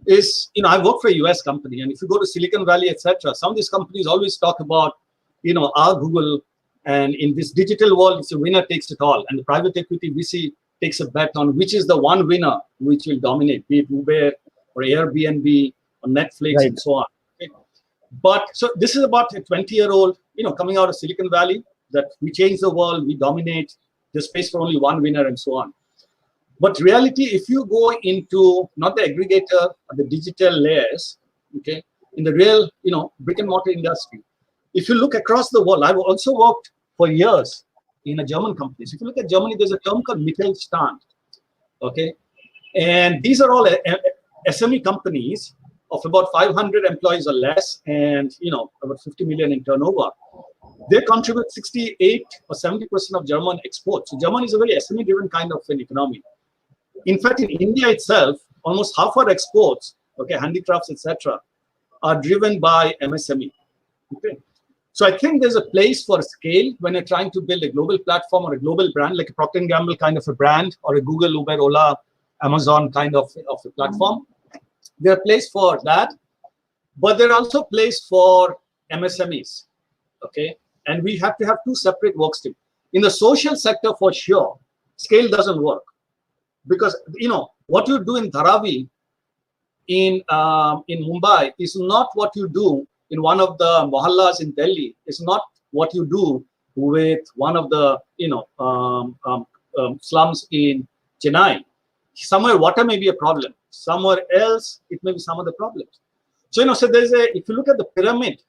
is, I work for a US company, and if you go to Silicon Valley, etc., some of these companies always talk about, our Google, and in this digital world, it's a winner takes it all. And the private equity VC takes a bet on which is the one winner which will dominate, be it Uber or Airbnb or Netflix, Right. and so on. Okay? But so this is about a 20-year-old, coming out of Silicon Valley, that we change the world, we dominate, there's space for only one winner, and so on. But reality, if you go into not the aggregator or the digital layers, okay, in the real, brick and mortar industry, if you look across the world, I've also worked for years in a German company. So if you look at Germany, there's a term called Mittelstand, okay, and these are all SME companies of about 500 employees or less, and about 50 million in turnover. They contribute 68 or 70% of German exports. So Germany is a very SME-driven kind of an economy. In fact, in India itself, almost half our exports, okay, handicrafts, etc., are driven by MSME. Okay, so I think there's a place for scale when you're trying to build a global platform or a global brand, like a Procter & Gamble kind of a brand, or a Google, Uber, Ola, Amazon kind of a platform. There's a place for that, but there's also a place for MSMEs. Okay, and we have to have two separate work streams. In the social sector, for sure, scale doesn't work. Because, what you do in Dharavi in Mumbai is not what you do in one of the mohallas in Delhi. It's not what you do with one of the slums in Chennai. Somewhere water may be a problem. Somewhere else it may be some other problems. So so there's if you look at the pyramid,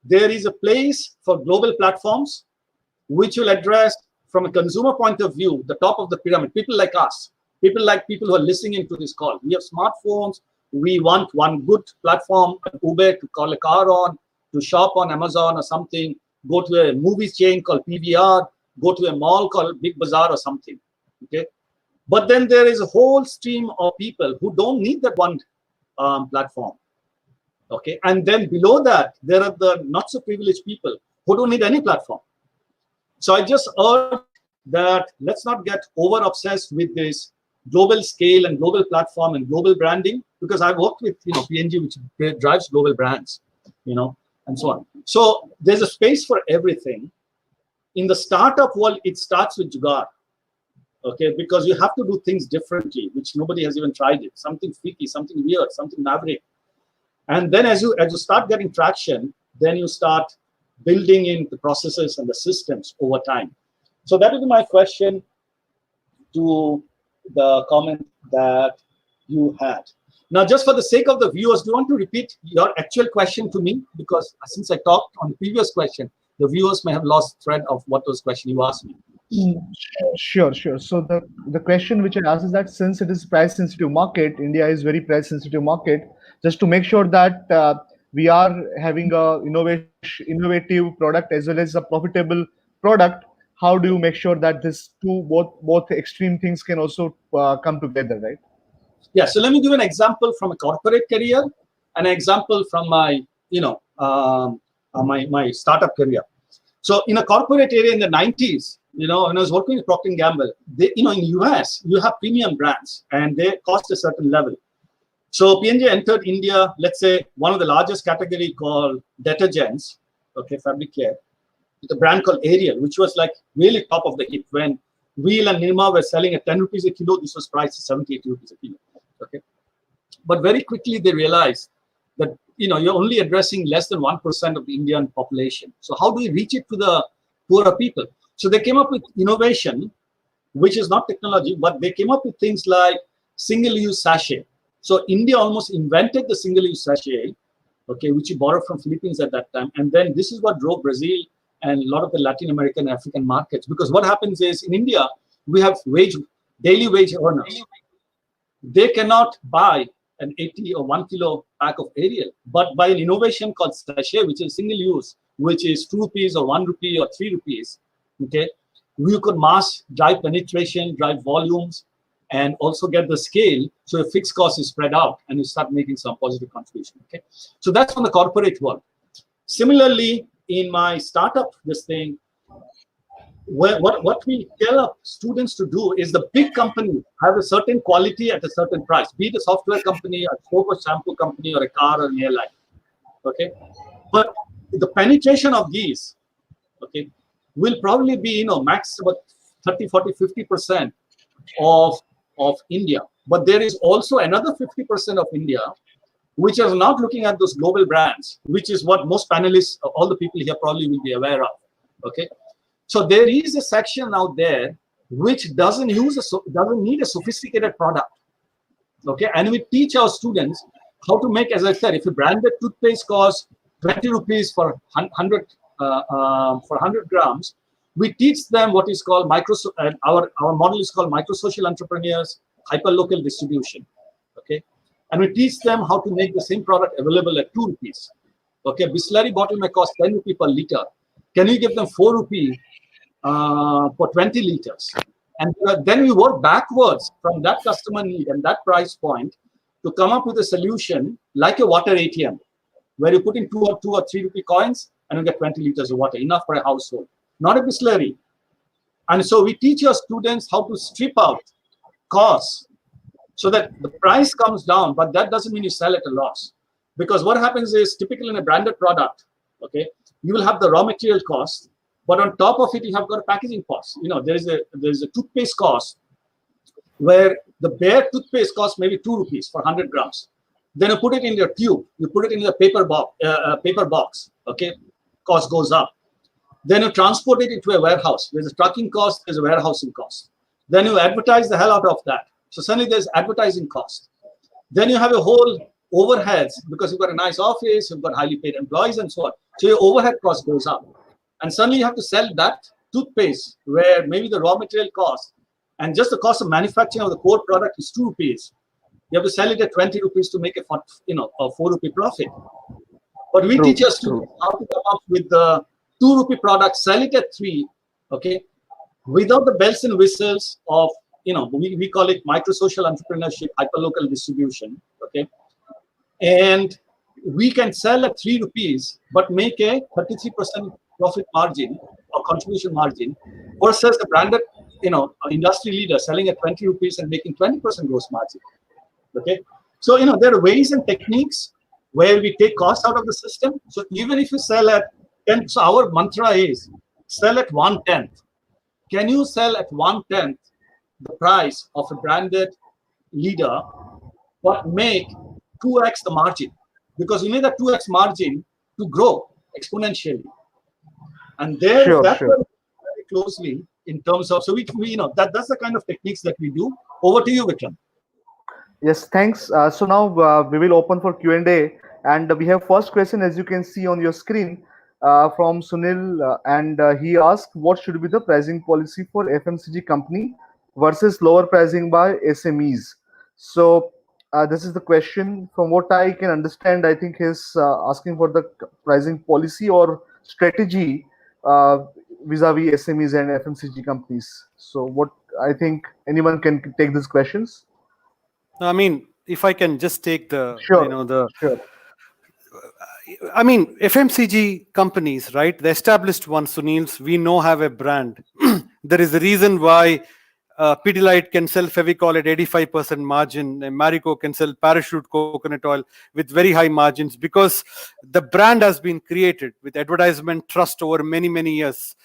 there is a place for global platforms which will address from a consumer point of view the top of the pyramid. People like us, people who are listening into this call. We have smartphones. We want one good platform, Uber, to call a car on, to shop on Amazon or something, go to a movie chain called PVR, go to a mall called Big Bazaar or something. Okay. But then there is a whole stream of people who don't need that one platform. Okay. And then below that, there are the not so privileged people who don't need any platform. So I just urge that let's not get over obsessed with this global scale and global platform and global branding, because I've worked with P&G, which drives global brands, and so on. So there's a space for everything. In the startup world, it starts with jugaad, okay, because you have to do things differently, which nobody has even tried it. Something freaky, something weird, something maverick. And then as you start getting traction, then you start building in the processes and the systems over time. So that would be my question to the comment that you had. Now, just for the sake of the viewers, do you want to repeat your actual question to me? Because since I talked on the previous question, the viewers may have lost thread of what was question you asked me. Sure. So the question which I asked is that since it is price sensitive market, India is very price sensitive market, just to make sure that we are having a innovative product as well as a profitable product, how do you make sure that this both extreme things can also come together, right? Yeah, so let me give an example from a corporate career and an example from my my startup career. So in a corporate area in the 90s, when I was working with Procter & Gamble, in US, you have premium brands and they cost a certain level. So P&G entered India, let's say one of the largest category called detergents, okay, fabric care, with a brand called Ariel, which was like really top of the heap. When Wheel and Nirma were selling at 10 rupees a kilo, this was priced at 70, 80 rupees a kilo, okay? But very quickly they realized that, you're only addressing less than 1% of the Indian population. So how do we reach it to the poorer people? So they came up with innovation, which is not technology, but they came up with things like single-use sachet. So India almost invented the single-use sachet, okay, which you borrowed from Philippines at that time. And then this is what drove Brazil and a lot of the Latin American and African markets. Because what happens is in India, we have daily wage earners. They cannot buy an 80 or 1 kilo pack of Ariel, but by an innovation called sachet, which is single use, which is 2 rupees or 1 rupee or 3 rupees, okay, we could mass drive penetration, drive volumes, and also get the scale, so your fixed cost is spread out and you start making some positive contribution. Okay, so that's from the corporate world. Similarly, in my startup, what we tell our students to do is the big company have a certain quality at a certain price, be it a software company, a soap or shampoo company, or a car or an airline. Okay, but the penetration of these, okay, will probably be max about 30, 40, 50% of India. But there is also another 50% of India which is not looking at those global brands, which is what most panelists, all the people here probably will be aware of. Okay, so there is a section out there which doesn't need a sophisticated product. Okay, and we teach our students how to make, as I said, if a branded toothpaste costs 20 rupees for 100 grams, we teach them what is called our model is called micro-social entrepreneurs, hyper-local distribution. Okay, and we teach them how to make the same product available at 2 rupees. Okay, Bisleri bottle may cost 10 rupees per liter. Can you give them 4 rupees for 20 liters? And then we work backwards from that customer need and that price point to come up with a solution like a water ATM, where you put in 2 or 3 rupee coins and you get 20 liters of water, enough for a household, not a Bisleri. And so we teach our students how to strip out costs so that the price comes down, but that doesn't mean you sell at a loss. Because what happens is, typically in a branded product, okay, you will have the raw material cost, but on top of it, you have got a packaging cost. There is a toothpaste cost where the bare toothpaste costs maybe 2 rupees for 100 grams. Then you put it in your tube. You put it in the paper box. Okay, cost goes up. Then you transport it into a warehouse. There's a trucking cost. There's a warehousing cost. Then you advertise the hell out of that. So suddenly there's advertising cost. Then you have a whole overheads because you've got a nice office, you've got highly paid employees and so on. So your overhead cost goes up. And suddenly you have to sell that toothpaste where maybe the raw material cost and just the cost of manufacturing of the core product is 2 rupees. You have to sell it at 20 rupees to make a 4 rupee profit. But we teach our students how to come up with the 2 rupee product, sell it at 3, okay, without the bells and whistles of, we call it micro-social entrepreneurship, hyperlocal distribution, okay? And we can sell at 3 rupees, but make a 33% profit margin or contribution margin versus the branded, industry leader selling at 20 rupees and making 20% gross margin, okay? So, there are ways and techniques where we take cost out of the system. So even if you sell at 10, so our mantra is sell at 1/10. Can you sell at 1/10 the price of a branded leader, but make 2x the margin? Because you need a 2x margin to grow exponentially. And there, that's very closely in terms of, so we that's the kind of techniques that we do. Over to you, Vikram. Yes, thanks. So now we will open for Q&A, and we have first question, as you can see on your screen, from Sunil, and he asked, what should be the pricing policy for FMCG company versus lower pricing by SMEs? So this is the question. From what I can understand, I think he's asking for the pricing policy or strategy vis-a-vis SMEs and FMCG companies. So what I think anyone can take these questions. I mean, if I can just take the, Sure. I mean, FMCG companies, right? The established ones, Sunils, we know have a brand. There is a reason why Pidilite can sell Fevicol at 85% margin, and Marico can sell Parachute coconut oil with very high margins, because the brand has been created with advertisement trust over many, many years.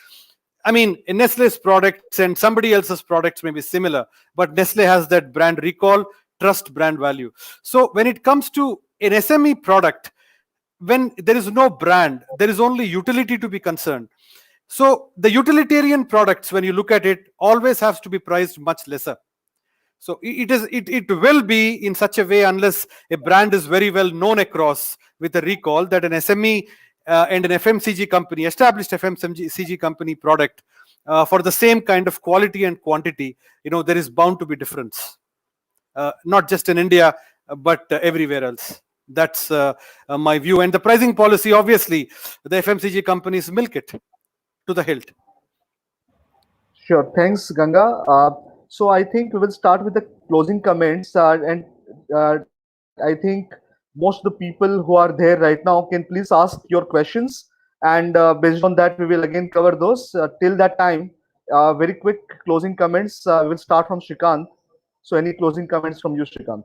I mean, Nestle's products and somebody else's products may be similar, but Nestle has that brand recall, trust, brand value. So when it comes to an SME product, when there is no brand, there is only utility to be concerned. So the utilitarian products, when you look at it, always has to be priced much lesser. So it will be in such a way, unless a brand is very well known across with a recall, that an SME and an FMCG company, established FMCG company product, for the same kind of quality and quantity, there is bound to be difference. Not just in India, but everywhere else. That's my view. And the pricing policy, obviously, the FMCG companies milk it to the hilt. Sure. Thanks, Ganga. So I think we will start with the closing comments. And I think most of the people who are there right now can please ask your questions. And based on that, we will again cover those. Till that time, very quick closing comments. We'll start from Shrikant. So any closing comments from you, Shrikant?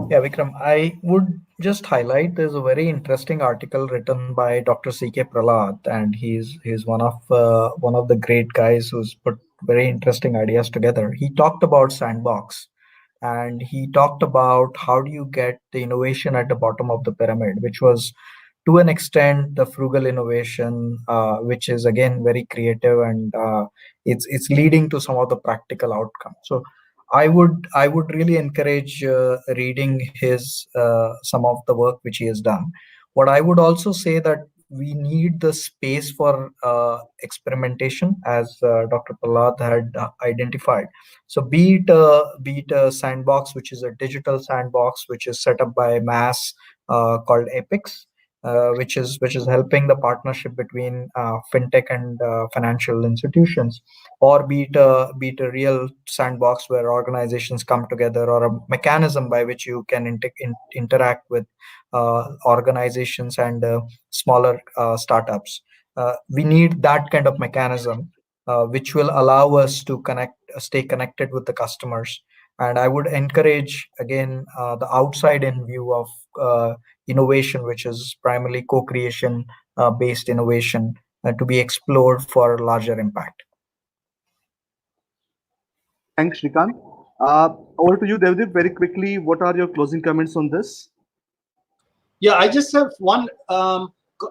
Yeah, Vikram, I would just highlight there's a very interesting article written by Dr. C.K. Prahlad, and he's one of the great guys who's put very interesting ideas together. He talked about sandbox, and he talked about how do you get the innovation at the bottom of the pyramid, which was to an extent the frugal innovation, which is again very creative, and it's leading to some of the practical outcomes. So I would really encourage reading his some of the work which he has done. What I would also say that we need the space for experimentation, as Dr. Prahlad had identified. So be it a sandbox, which is a digital sandbox, which is set up by MAS called Apex, which is helping the partnership between fintech and financial institutions, or be it a real sandbox where organizations come together, or a mechanism by which you can interact with organizations and smaller startups. We need that kind of mechanism, which will allow us to stay connected with the customers. And I would encourage again the outside-in view of innovation, which is primarily co-creation based innovation, to be explored for larger impact. Thanks, Shrikant. Over to you, Devdip. Very quickly, what are your closing comments on this? Yeah, I just have one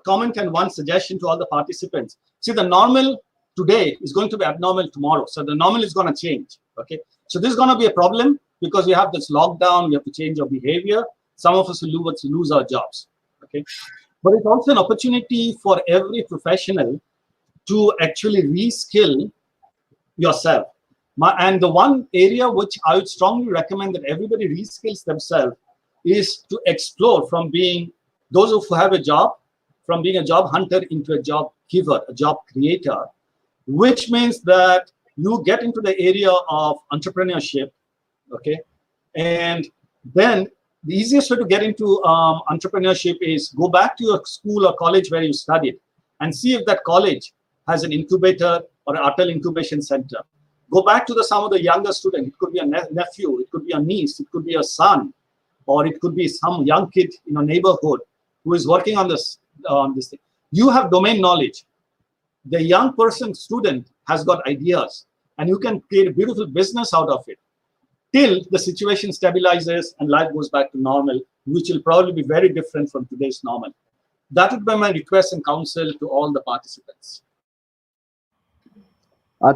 comment and one suggestion to all the participants. See, the normal today is going to be abnormal tomorrow. So the normal is going to change. Okay. So this is going to be a problem because we have this lockdown. We have to change our behavior. Some of us will lose our jobs. Okay. But it's also an opportunity for every professional to actually reskill yourself. And the one area which I would strongly recommend that everybody reskills themselves is to explore from being those who have a job, from being a job hunter into a job giver, a job creator, which means that you get into the area of entrepreneurship, okay? And then the easiest way to get into entrepreneurship is go back to your school or college where you studied and see if that college has an incubator or an Atal incubation center. Go back to some of the younger students. It could be a nephew, it could be a niece, it could be a son, or it could be some young kid in a neighborhood who is working on this thing. You have domain knowledge. The young person, student, has got ideas, and you can create a beautiful business out of it till the situation stabilizes and life goes back to normal, which will probably be very different from today's normal. That would be my request and counsel to all the participants.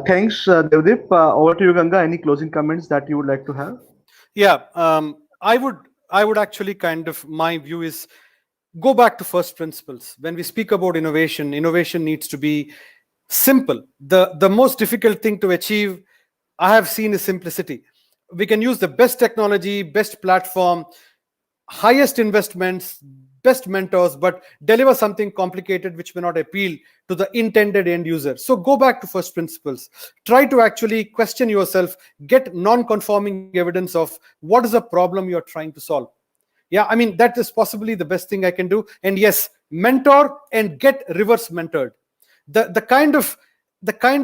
Thanks, Devdip. Over to you, Ganga. Any closing comments that you would like to have? Yeah, I would actually my view is go back to first principles. When we speak about innovation, innovation needs to be simple. The most difficult thing to achieve, I have seen, is simplicity. We can use the best technology, best platform, highest investments, best mentors, but deliver something complicated which may not appeal to the intended end user. So go back to first principles. Try to actually question yourself, get non-conforming evidence of what is the problem you're trying to solve. Yeah, I mean, that is possibly the best thing I can do. And yes, mentor and get reverse mentored. The kind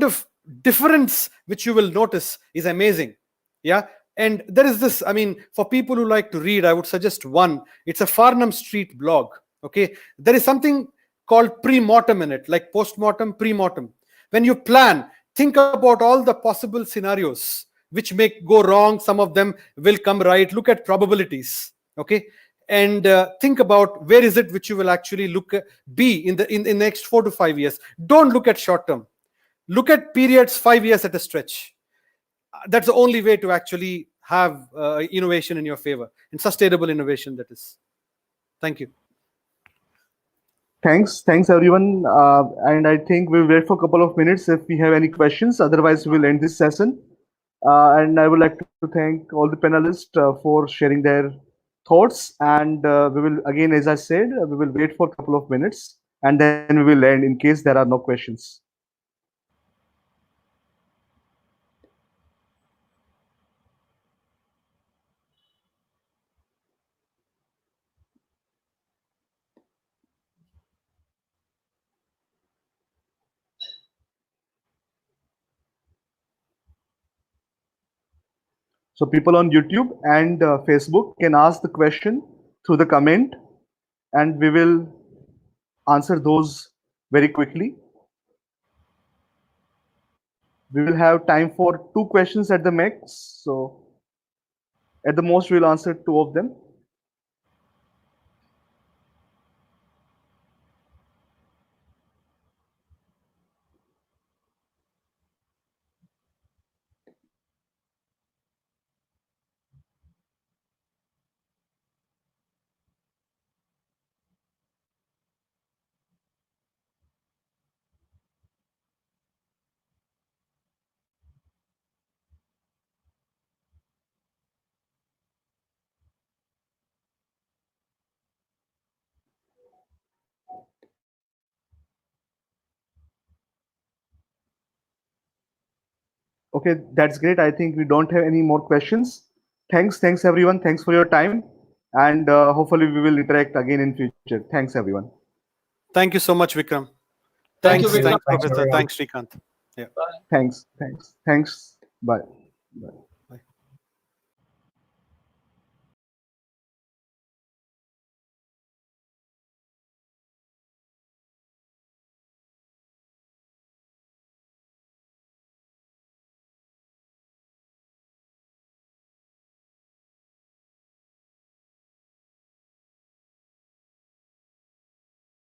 of difference which you will notice is amazing. Yeah. And there is this, I mean, for people who like to read, I would suggest one. It's a Farnham Street blog. Okay. There is something called pre-mortem in it, like post-mortem, pre-mortem. When you plan, think about all the possible scenarios which may go wrong. Some of them will come right. Look at probabilities. Okay. And think about where is it which you will actually be in the next 4 to 5 years. Don't look at short term. Look at periods 5 years at a stretch. That's the only way to actually have innovation in your favor, and sustainable innovation, that is. Thank you. Thanks everyone. And I think we'll wait for a couple of minutes if we have any questions. Otherwise, we'll end this session. And I would like to thank all the panelists for sharing their thoughts. And we will, again, as I said, we will wait for a couple of minutes and then we will end in case there are no questions. So people on YouTube and Facebook can ask the question through the comment and we will answer those very quickly. We will have time for 2 questions at the max. So at the most, we'll answer 2 of them. Okay, that's great. I think we don't have any more questions. Thanks everyone. Thanks for your time. And hopefully we will interact again in future. Thanks everyone. Thank you so much, Vikram. Thank you, Vikram. Thanks, Professor. Thanks, Shrikant. Yeah. Thanks. Bye.